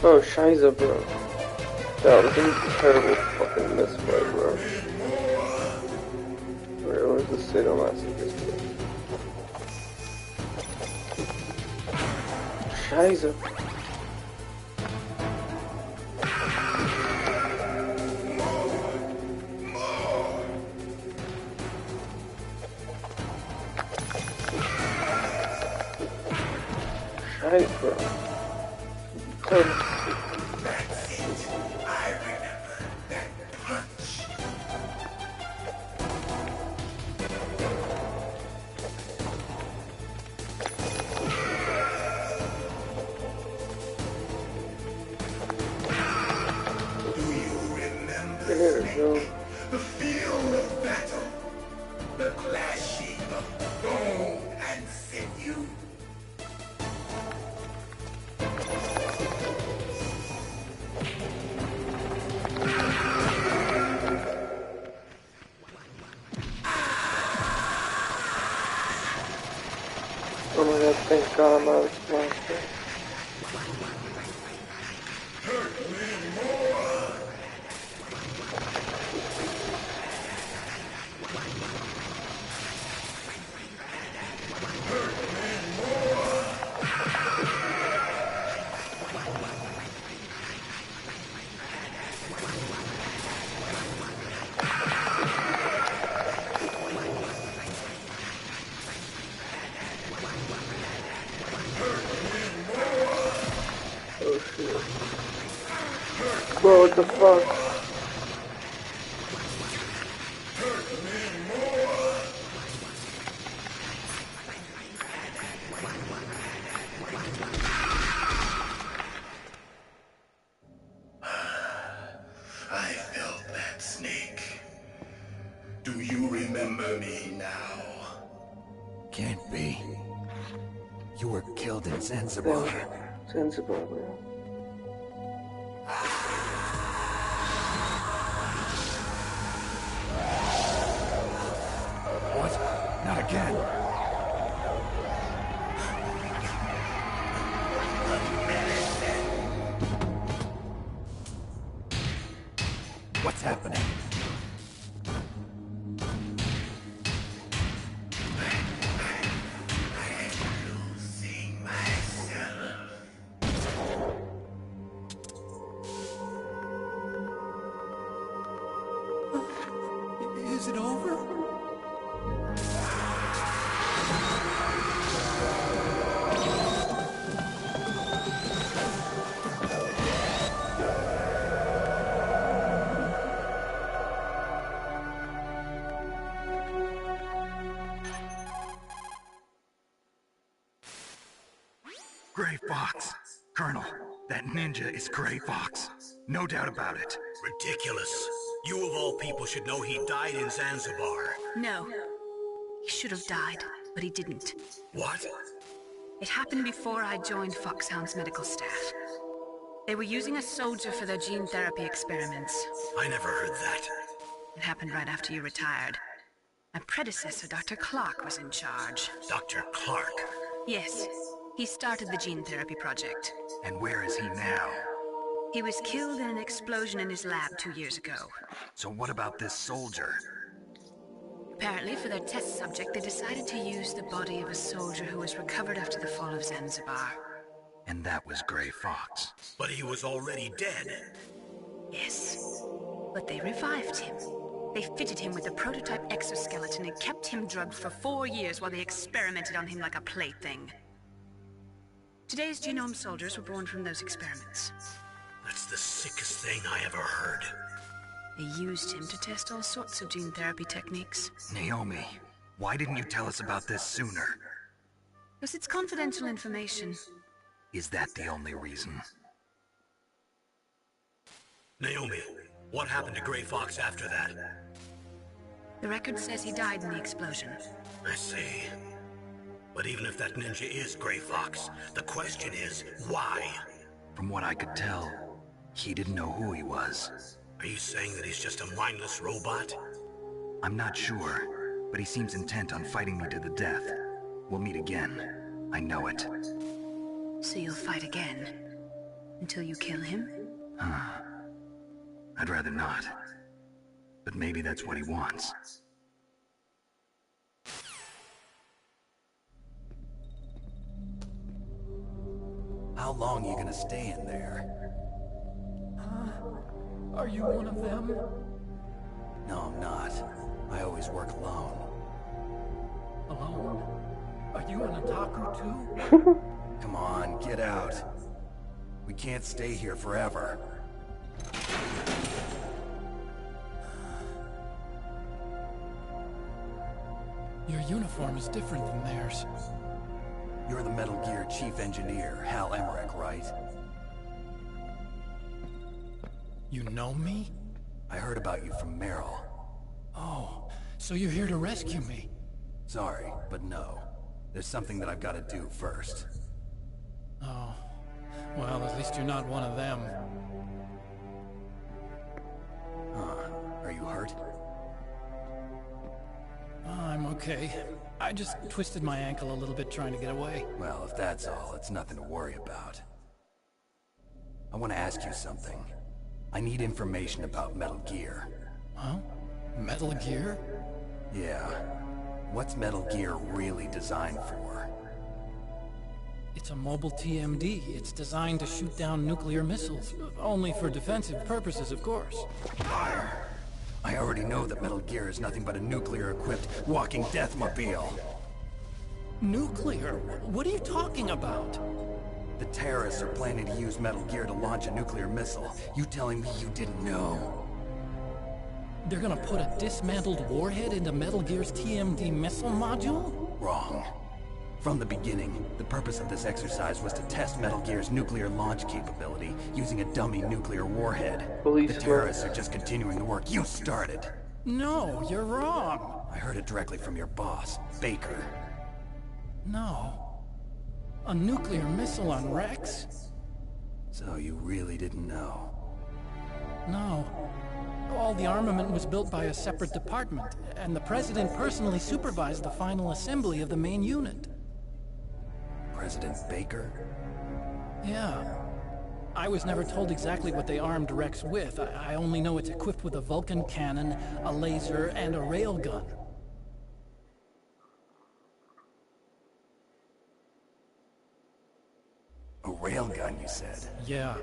Oh, Shiza, bro. That was a terrible fucking misplay, bro. Where was the sadomasochism? Shiza. Shite, bro. The field of battle, the clashing of bone and sinew. Oh my god, thank God I'm out of blaster. Bro, what the fuck? you remember me now? Can't be. You were killed in Zanzibar. Zanzibar, bro. What? Not again. What's happening? Is it over? Gray Fox. Colonel, that ninja is Gray Fox. No doubt about it. Ridiculous. You of all people should know he died in Zanzibar. No. He should have died, but he didn't. What? It happened before I joined Foxhound's medical staff. They were using a soldier for their gene therapy experiments. I never heard that. It happened right after you retired. My predecessor, Dr. Clark, was in charge. Dr. Clark? Yes. He started the gene therapy project. And where is he now? He was killed in an explosion in his lab 2 years ago. So what about this soldier? Apparently, for their test subject, they decided to use the body of a soldier who was recovered after the fall of Zanzibar. And that was Gray Fox. But he was already dead. Yes. But they revived him. They fitted him with a prototype exoskeleton and kept him drugged for 4 years while they experimented on him like a plaything. Today's genome soldiers were born from those experiments. That's the sickest thing I ever heard. They used him to test all sorts of gene therapy techniques. Naomi, why didn't you tell us about this sooner? Because it's confidential information. Is that the only reason? Naomi, what happened to Gray Fox after that? The record says he died in the explosion. I see. But even if that ninja is Gray Fox, the question is, why? From what I could tell, he didn't know who he was. Are you saying that he's just a mindless robot? I'm not sure, but he seems intent on fighting me to the death. We'll meet again. I know it. So you'll fight again? Until you kill him? I'd rather not. But maybe that's what he wants. How long you gonna stay in there? Are you one of them? No, I'm not. I always work alone. Alone? Are you an otaku too? Come on, get out. We can't stay here forever. Your uniform is different than theirs. You're the Metal Gear Chief Engineer, Hal Emmerich, right? You know me? I heard about you from Meryl. Oh, so you're here to rescue me? Sorry, but no. There's something that I've got to do first. Oh. Well, at least you're not one of them. Are you hurt? I'm okay. I just twisted my ankle a little bit trying to get away. Well, if that's all, it's nothing to worry about. I want to ask you something. I need information about Metal Gear. Huh? Metal Gear? Yeah. What's Metal Gear really designed for? It's a mobile TMD. It's designed to shoot down nuclear missiles. Only for defensive purposes, of course. Liar. I already know that Metal Gear is nothing but a nuclear-equipped walking deathmobile. Nuclear? What are you talking about? The terrorists are planning to use Metal Gear to launch a nuclear missile. You telling me you didn't know? They're gonna put a dismantled warhead into Metal Gear's TMD missile module? Wrong. From the beginning, the purpose of this exercise was to test Metal Gear's nuclear launch capability using a dummy nuclear warhead. The terrorists are just continuing the work you started. No, you're wrong. I heard it directly from your boss, Baker. No. A nuclear missile on Rex? So you really didn't know? No. All the armament was built by a separate department, and the President personally supervised the final assembly of the main unit. President Baker? Yeah. I was never told exactly what they armed Rex with. I only know it's equipped with a Vulcan cannon, a laser, and a railgun. A railgun, you said? Yeah.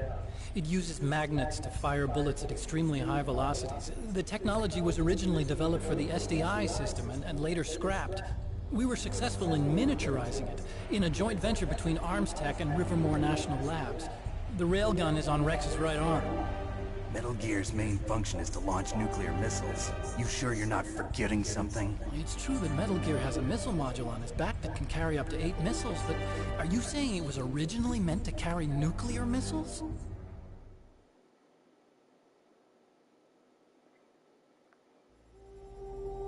It uses magnets to fire bullets at extremely high velocities. The technology was originally developed for the SDI system and later scrapped. We were successful in miniaturizing it, in a joint venture between Arms Tech and Rivermore National Labs. The railgun is on Rex's right arm. Metal Gear's main function is to launch nuclear missiles. You sure you're not forgetting something? It's true that Metal Gear has a missile module on his back that can carry up to 8 missiles, but are you saying it was originally meant to carry nuclear missiles?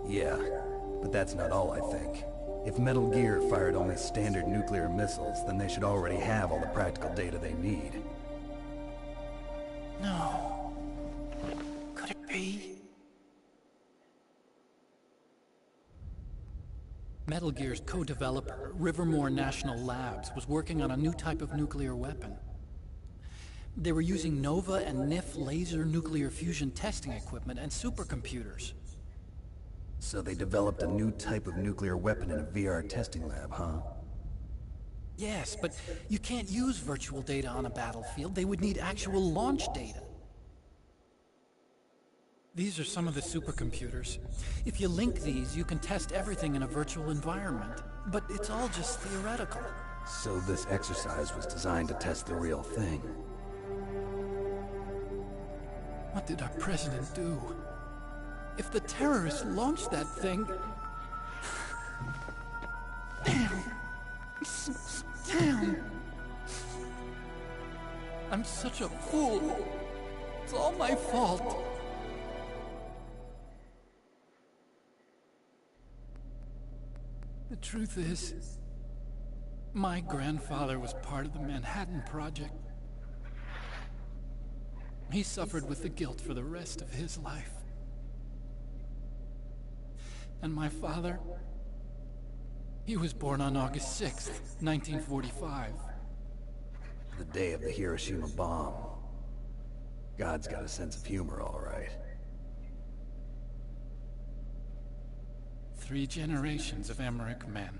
Yeah, but that's not all, I think. If Metal Gear fired only standard nuclear missiles, then they should already have all the practical data they need. No. Could it be? Metal Gear's co-developer, Rivermore National Labs, was working on a new type of nuclear weapon. They were using Nova and NIF laser nuclear fusion testing equipment and supercomputers. So they developed a new type of nuclear weapon in a VR testing lab, huh? Yes, but you can't use virtual data on a battlefield. They would need actual launch data. These are some of the supercomputers. If you link these, you can test everything in a virtual environment. But it's all just theoretical. So this exercise was designed to test the real thing. What did our president do? If the terrorists launched that thing... Damn! Damn! I'm such a fool. It's all my fault. The truth is, my grandfather was part of the Manhattan Project. He suffered with the guilt for the rest of his life. And my father, he was born on August 6th, 1945. The day of the Hiroshima bomb. God's got a sense of humor, all right. 3 generations of Emmerich men.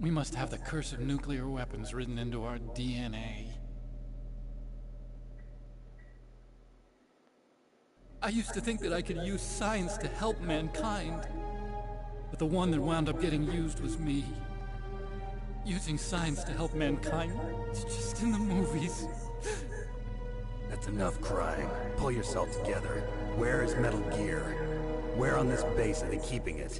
We must have the curse of nuclear weapons written into our DNA. I used to think that I could use science to help mankind. But the one that wound up getting used was me. Using science to help mankind, it's just in the movies. That's enough crying. Pull yourself together. Where is Metal Gear? Where on this base are they keeping it?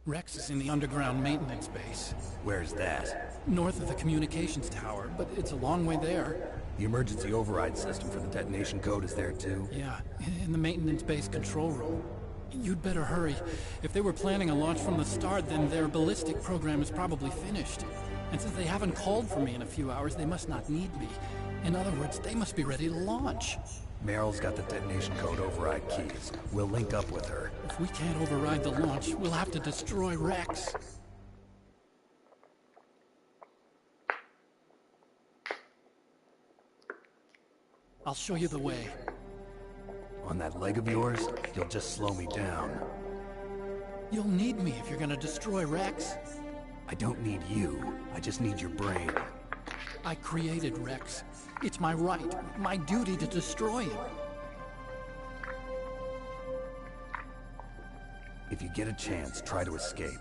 Rex is in the underground maintenance base. Where's that? North of the communications tower, but it's a long way there. The emergency override system for the detonation code is there too? Yeah, in the maintenance base control room. You'd better hurry. If they were planning a launch from the start, then their ballistic program is probably finished. And since they haven't called for me in a few hours, they must not need me. In other words, they must be ready to launch. Meryl's got the detonation code override keys. We'll link up with her. If we can't override the launch, we'll have to destroy Rex. I'll show you the way. On that leg of yours, you'll just slow me down. You'll need me if you're gonna destroy Rex. I don't need you. I just need your brain. I created Rex. It's my right, my duty to destroy him. If you get a chance, try to escape.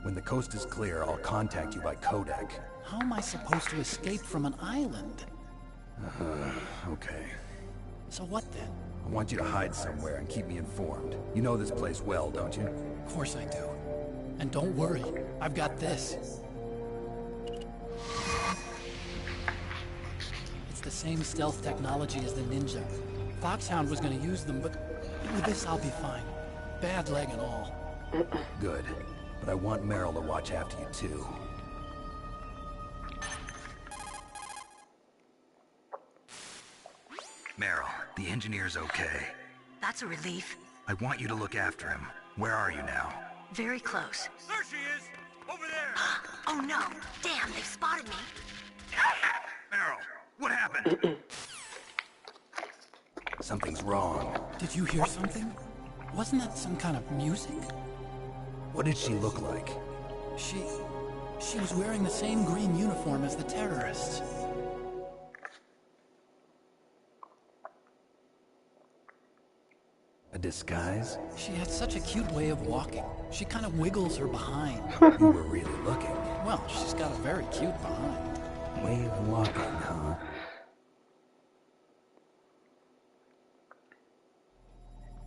When the coast is clear, I'll contact you by codec. How am I supposed to escape from an island? Okay. So what then? I want you to hide somewhere and keep me informed. You know this place well, don't you? Of course I do. And don't worry, I've got this. same stealth technology as the Ninja. Foxhound was gonna use them, but with this I'll be fine. Bad leg and all. Good. But I want Meryl to watch after you too. Meryl, the engineer's okay. That's a relief. I want you to look after him. Where are you now? Very close. There she is! Over there! Oh no! Damn, they've spotted me! Meryl, what happened? Something's wrong. Did you hear something? Wasn't that some kind of music? What did she look like? She was wearing the same green uniform as the terrorists. A disguise? She had such a cute way of walking. She kind of wiggles her behind. You were really looking. Well, she's got a very cute behind. Way of walking, huh?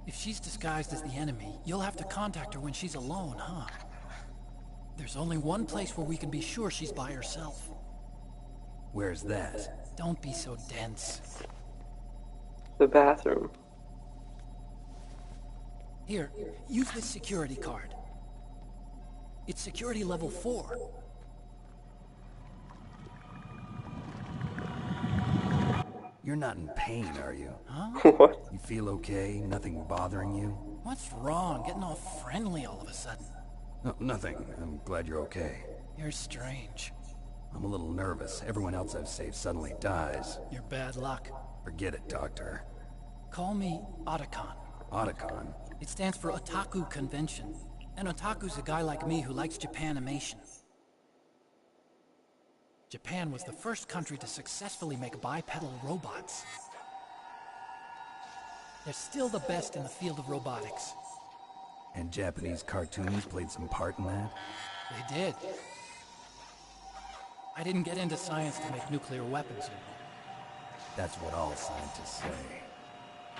If she's disguised as the enemy, you'll have to contact her when she's alone, huh? There's only one place where we can be sure she's by herself. Where's that? Don't be so dense. The bathroom. Here, use this security card. It's security level 4. You're not in pain, are you? Huh? What? You feel okay? Nothing bothering you? What's wrong? Getting all friendly all of a sudden. No, nothing. I'm glad you're okay. You're strange. I'm a little nervous. Everyone else I've saved suddenly dies. You're bad luck. Forget it, Doctor. Call me Otacon. Otacon? It stands for Otaku Convention. And Otaku's a guy like me who likes Japanimation. Japan was the first country to successfully make bipedal robots. They're still the best in the field of robotics. And Japanese cartoons played some part in that? They did. I didn't get into science to make nuclear weapons, you know. That's what all scientists say.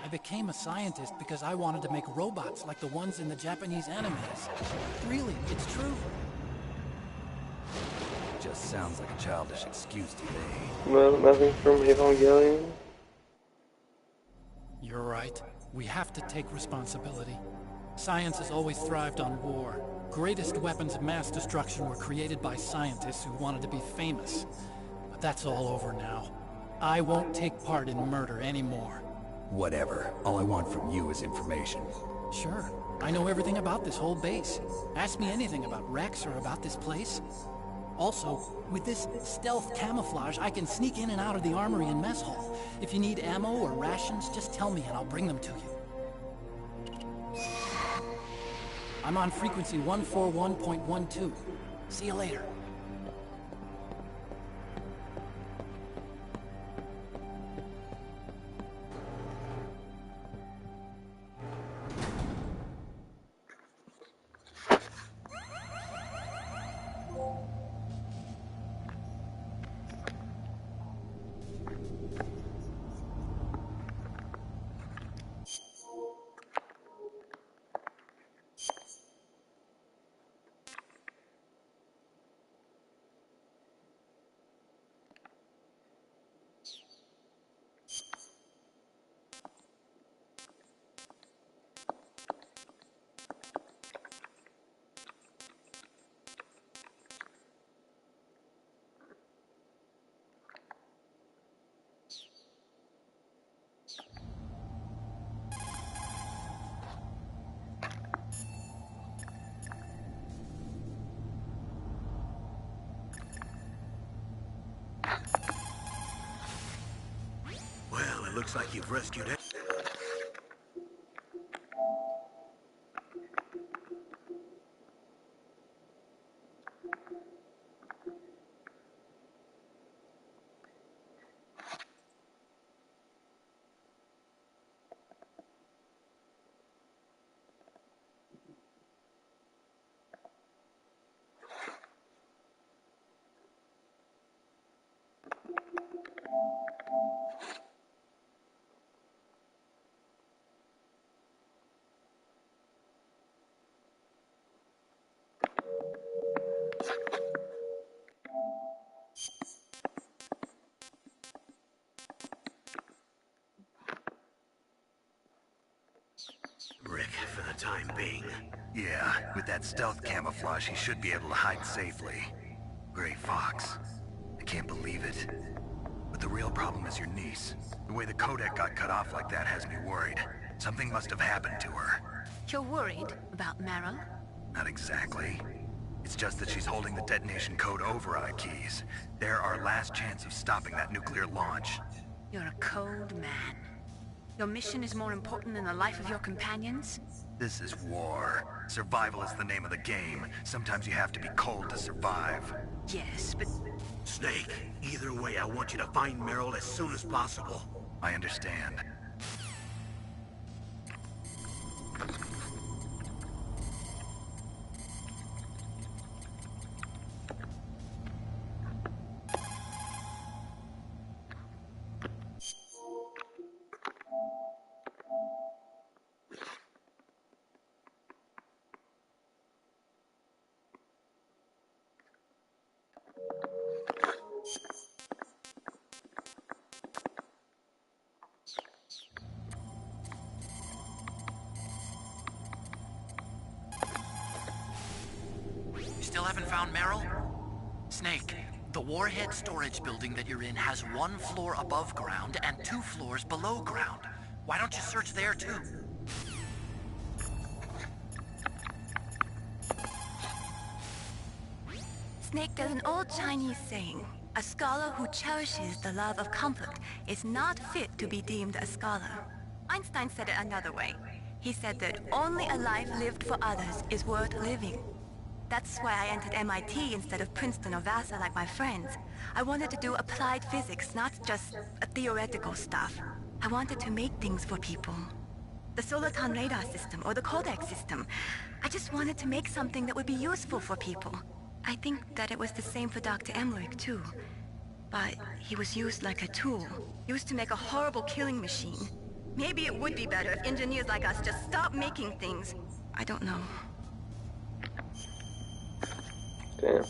I became a scientist because I wanted to make robots like the ones in the Japanese animes. Really, it's true. Just sounds like a childish excuse to me. Well, nothing from Evangelion. You're right. We have to take responsibility. Science has always thrived on war. Greatest weapons of mass destruction were created by scientists who wanted to be famous. But that's all over now. I won't take part in murder anymore. Whatever. All I want from you is information. Sure. I know everything about this whole base. Ask me anything about Rex or about this place. Also, with this stealth camouflage, I can sneak in and out of the armory and mess hall. If you need ammo or rations, just tell me and I'll bring them to you. I'm on frequency 141.12. See you later. Well, it looks like you've rescued it. time being. Yeah, with that stealth camouflage, he should be able to hide safely. Gray Fox. I can't believe it. But the real problem is your niece. The way the codec got cut off like that has me worried. Something must have happened to her. You're worried about Meryl? Not exactly. It's just that she's holding the detonation code override keys. They're our last chance of stopping that nuclear launch. You're a cold man. Your mission is more important than the life of your companions? This is war. Survival is the name of the game. Sometimes you have to be cold to survive. Yes, but... Snake, either way, I want you to find Meryl as soon as possible. I understand. Still haven't found Meryl? Snake, the warhead storage building that you're in has 1 floor above ground and 2 floors below ground. Why don't you search there too? Snake, there's an old Chinese saying, a scholar who cherishes the love of comfort is not fit to be deemed a scholar. Einstein said it another way. He said that only a life lived for others is worth living. That's why I entered MIT instead of Princeton or Vassar like my friends. I wanted to do applied physics, not just theoretical stuff. I wanted to make things for people. The Soliton radar system or the codec system. I just wanted to make something that would be useful for people. I think that it was the same for Dr. Emmerich too. But he was used like a tool, used to make a horrible killing machine. Maybe it would be better if engineers like us just stopped making things. I don't know. Damn.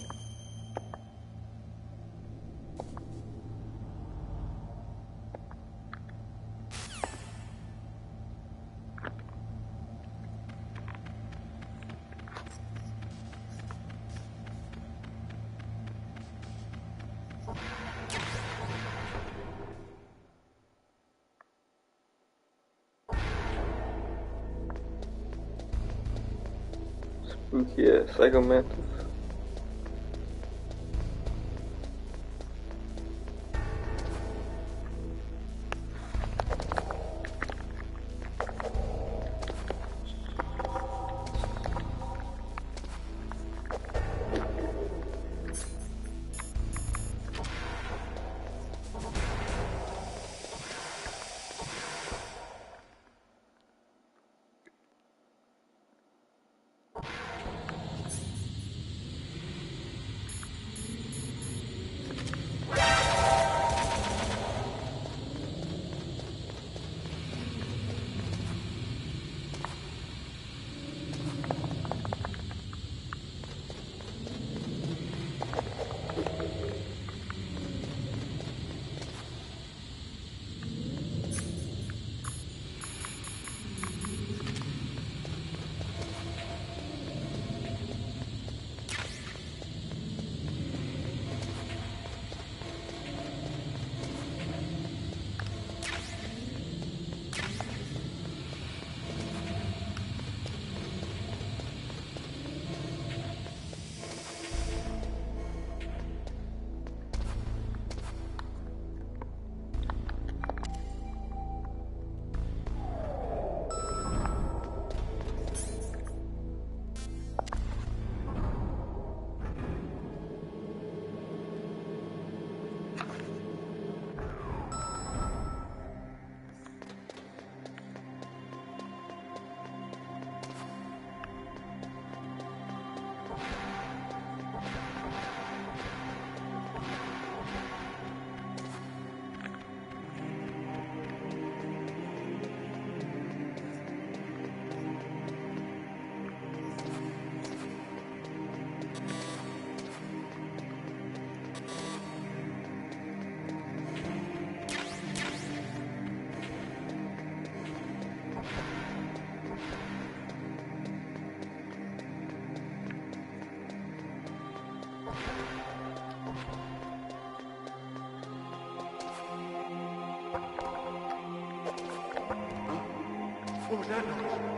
Spooky ass Psycho Mantis. What was that noise?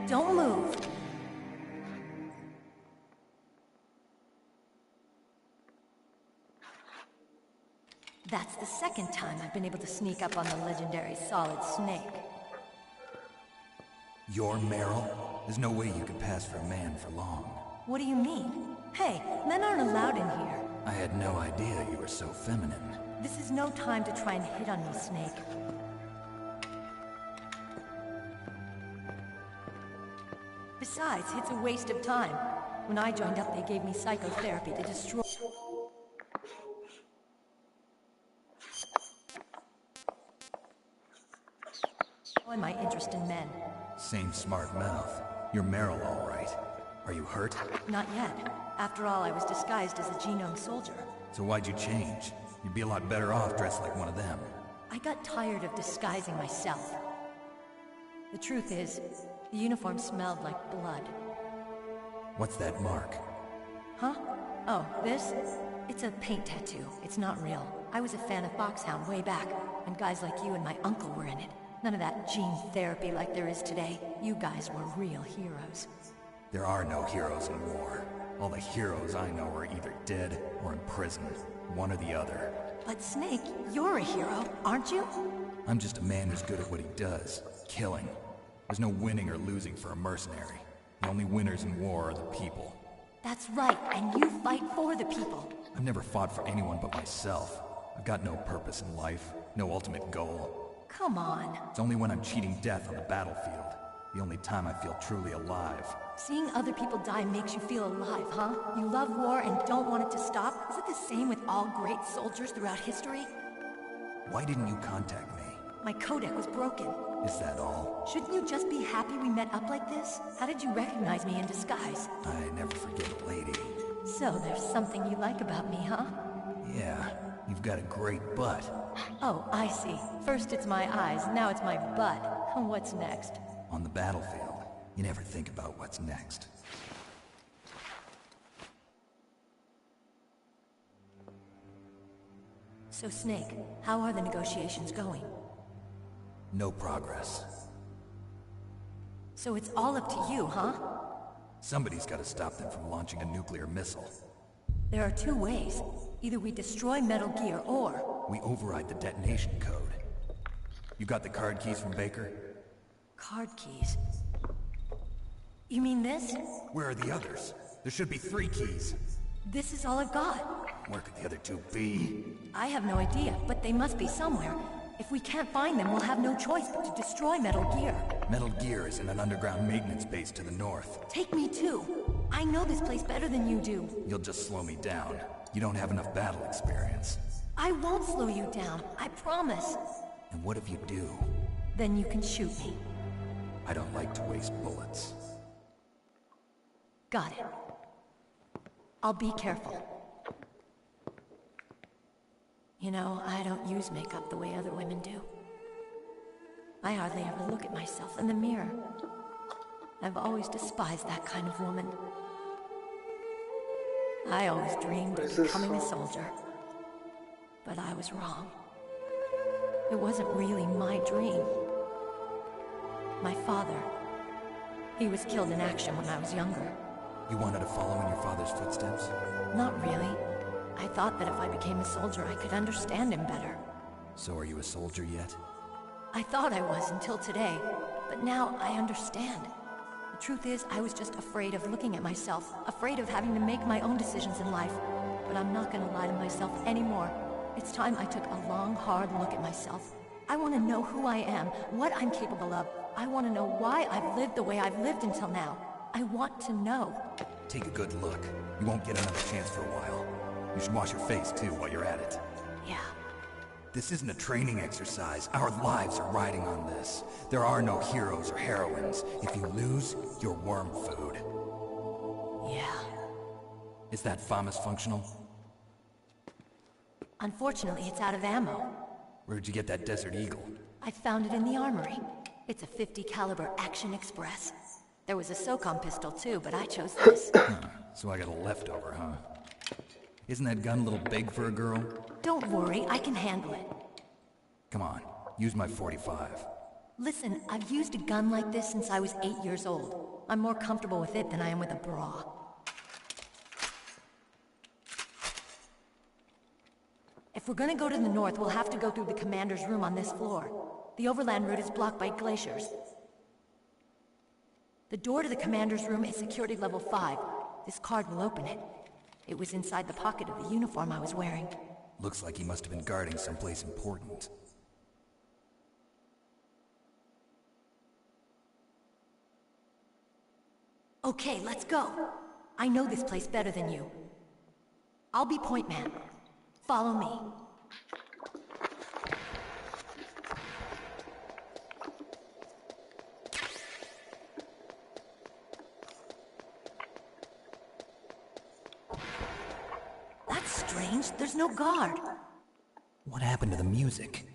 Don't move. That's the second time I've been able to sneak up on the legendary Solid Snake. You're Meryl? There's no way you could pass for a man for long. What do you mean? Hey, men aren't allowed in here. I had no idea you were so feminine. This is no time to try and hit on me, Snake. Besides, it's a waste of time. When I joined up, they gave me psychotherapy to destroy... my interest in men. Same smart mouth. You're Meryl, all right. Are you hurt? Not yet. After all, I was disguised as a genome soldier. So why'd you change? You'd be a lot better off dressed like one of them. I got tired of disguising myself. The truth is, the uniform smelled like blood. What's that mark? Huh? Oh, this? It's a paint tattoo. It's not real. I was a fan of Foxhound way back, when guys like you and my uncle were in it. None of that gene therapy like there is today. You guys were real heroes. There are no heroes in war. All the heroes I know are either dead or in prison. One or the other. But Snake, you're a hero, aren't you? I'm just a man who's good at what he does. Killing. There's no winning or losing for a mercenary. The only winners in war are the people. That's right, and you fight for the people. I've never fought for anyone but myself. I've got no purpose in life, no ultimate goal. Come on. It's only when I'm cheating death on the battlefield. The only time I feel truly alive. Seeing other people die makes you feel alive, huh? You love war and don't want it to stop? Is it the same with all great soldiers throughout history? Why didn't you contact me? My codec was broken. Is that all? Shouldn't you just be happy we met up like this? How did you recognize me in disguise? I never forget a lady. So there's something you like about me, huh? Yeah, you've got a great butt. Oh, I see. First it's my eyes, now it's my butt. What's next? On the battlefield, you never think about what's next. So Snake, how are the negotiations going? No progress. So it's all up to you, huh? Somebody's got to stop them from launching a nuclear missile. There are two ways. Either we destroy Metal Gear, or... we override the detonation code. You got the card keys from Baker? Card keys? You mean this? Where are the others? There should be 3 keys. This is all I've got. Where could the other 2 be? I have no idea, but they must be somewhere. If we can't find them, we'll have no choice but to destroy Metal Gear. Metal Gear is in an underground maintenance base to the north. Take me too. I know this place better than you do. You'll just slow me down. You don't have enough battle experience. I won't slow you down, I promise. And what if you do? Then you can shoot me. I don't like to waste bullets. Got it. I'll be careful. You know, I don't use makeup the way other women do. I hardly ever look at myself in the mirror. I've always despised that kind of woman. I always dreamed of becoming a soldier. But I was wrong. It wasn't really my dream. My father, he was killed in action when I was younger. You wanted to follow in your father's footsteps? Not really. I thought that if I became a soldier, I could understand him better. So are you a soldier yet? I thought I was until today, but now I understand. The truth is, I was just afraid of looking at myself, afraid of having to make my own decisions in life. But I'm not gonna lie to myself anymore. It's time I took a long, hard look at myself. I want to know who I am, what I'm capable of. I want to know why I've lived the way I've lived until now. I want to know. Take a good look. You won't get another chance for a while. You should wash your face, too, while you're at it. Yeah. This isn't a training exercise. Our lives are riding on this. There are no heroes or heroines. If you lose, you're worm food. Yeah. Is that FAMAS functional? Unfortunately, it's out of ammo. Where'd you get that Desert Eagle? I found it in the armory. It's a .50 caliber Action Express. There was a SOCOM pistol too, but I chose this. So I got a leftover, huh? Isn't that gun a little big for a girl? Don't worry, I can handle it. Come on, use my 45. Listen, I've used a gun like this since I was 8 years old. I'm more comfortable with it than I am with a bra. If we're gonna go to the north, we'll have to go through the commander's room on this floor. The overland route is blocked by glaciers. The door to the commander's room is security level 5. This card will open it. It was inside the pocket of the uniform I was wearing. Looks like he must have been guarding someplace important. Okay, let's go. I know this place better than you. I'll be point man. Follow me. That's strange. There's no guard. What happened to the music?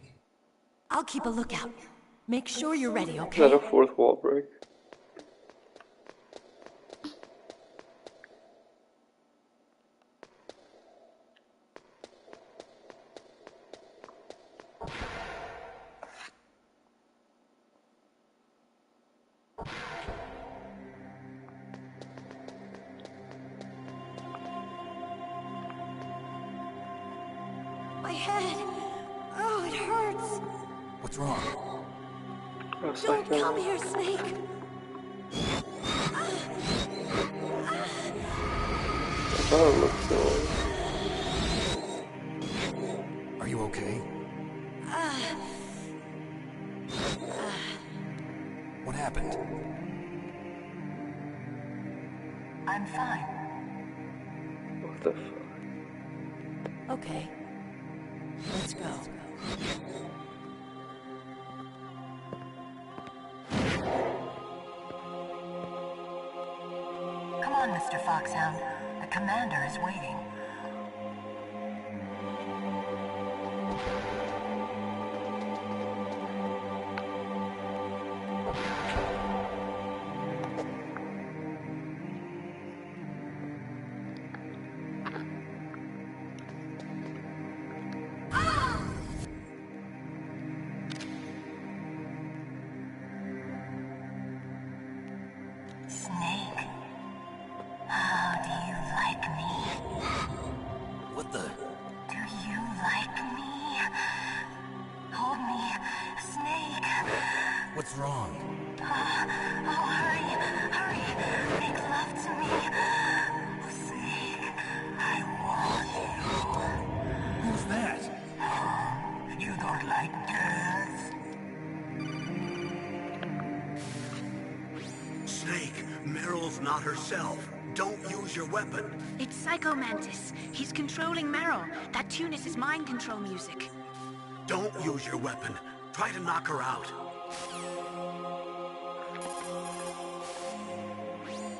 I'll keep a lookout. Make sure you're ready, Is okay? that a fourth wall break? My head. Oh, it hurts. What's wrong? Oh, Don't come here, Snake. Oh, look so. Are you okay? What happened? I'm fine. What the fuck? Okay. Let's go. Come on, Mr. Foxhound. The commander is waiting. Snake, how do you like me? What the? Do you like me? Hold me, Snake. What's wrong? Oh, hurry, hurry. Make love to me. Snake, I want you. Who's that? You don't like girls? Snake, Meryl's not herself. Don't use your weapon. It's Psycho Mantis. He's controlling Meryl. That tune is his mind control music. Don't use your weapon. Try to knock her out.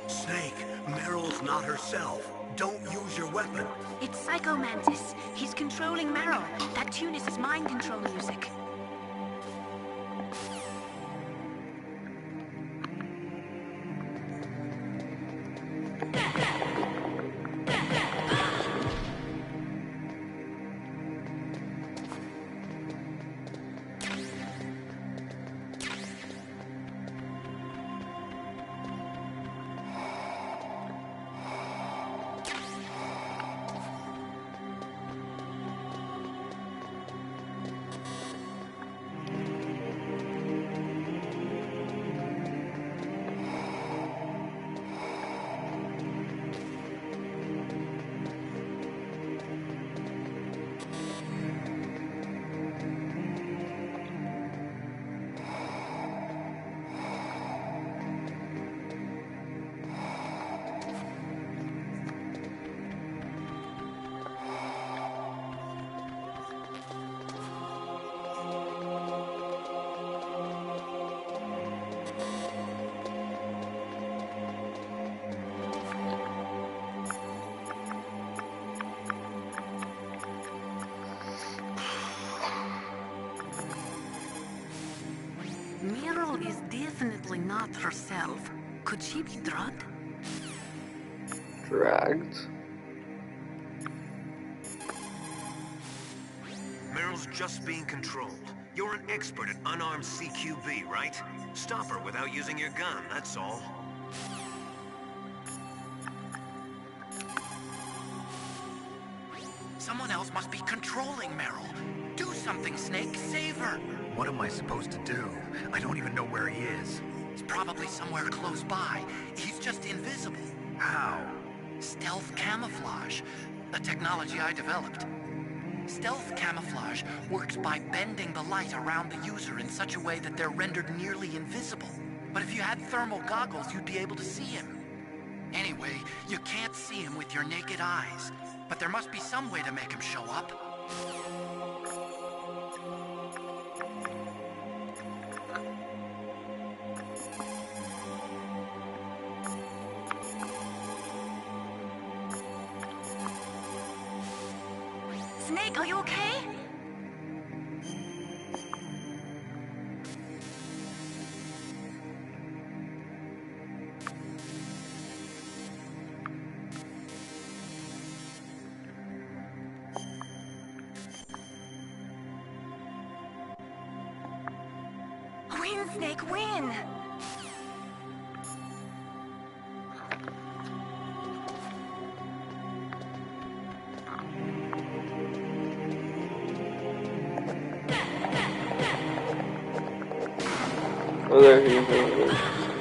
Snake, Meryl's not herself. Don't use your weapon. It's Psycho Mantis. He's controlling Meryl. That tune is his mind control music. Meryl is definitely not herself. Could she be drugged? Dragged? Meryl's just being controlled. You're an expert at unarmed CQB, right? Stop her without using your gun, that's all. Someone else must be controlling Meryl. Do something, Snake. Save her. What am I supposed to do? I don't even know where he is. He's probably somewhere close by. He's just invisible. How? Stealth camouflage. The technology I developed. Stealth camouflage works by bending the light around the user in such a way that they're rendered nearly invisible. But if you had thermal goggles, you'd be able to see him. Anyway, you can't see him with your naked eyes. But there must be some way to make him show up. Snake, are you okay? Win, Snake, win! Oh, there he is.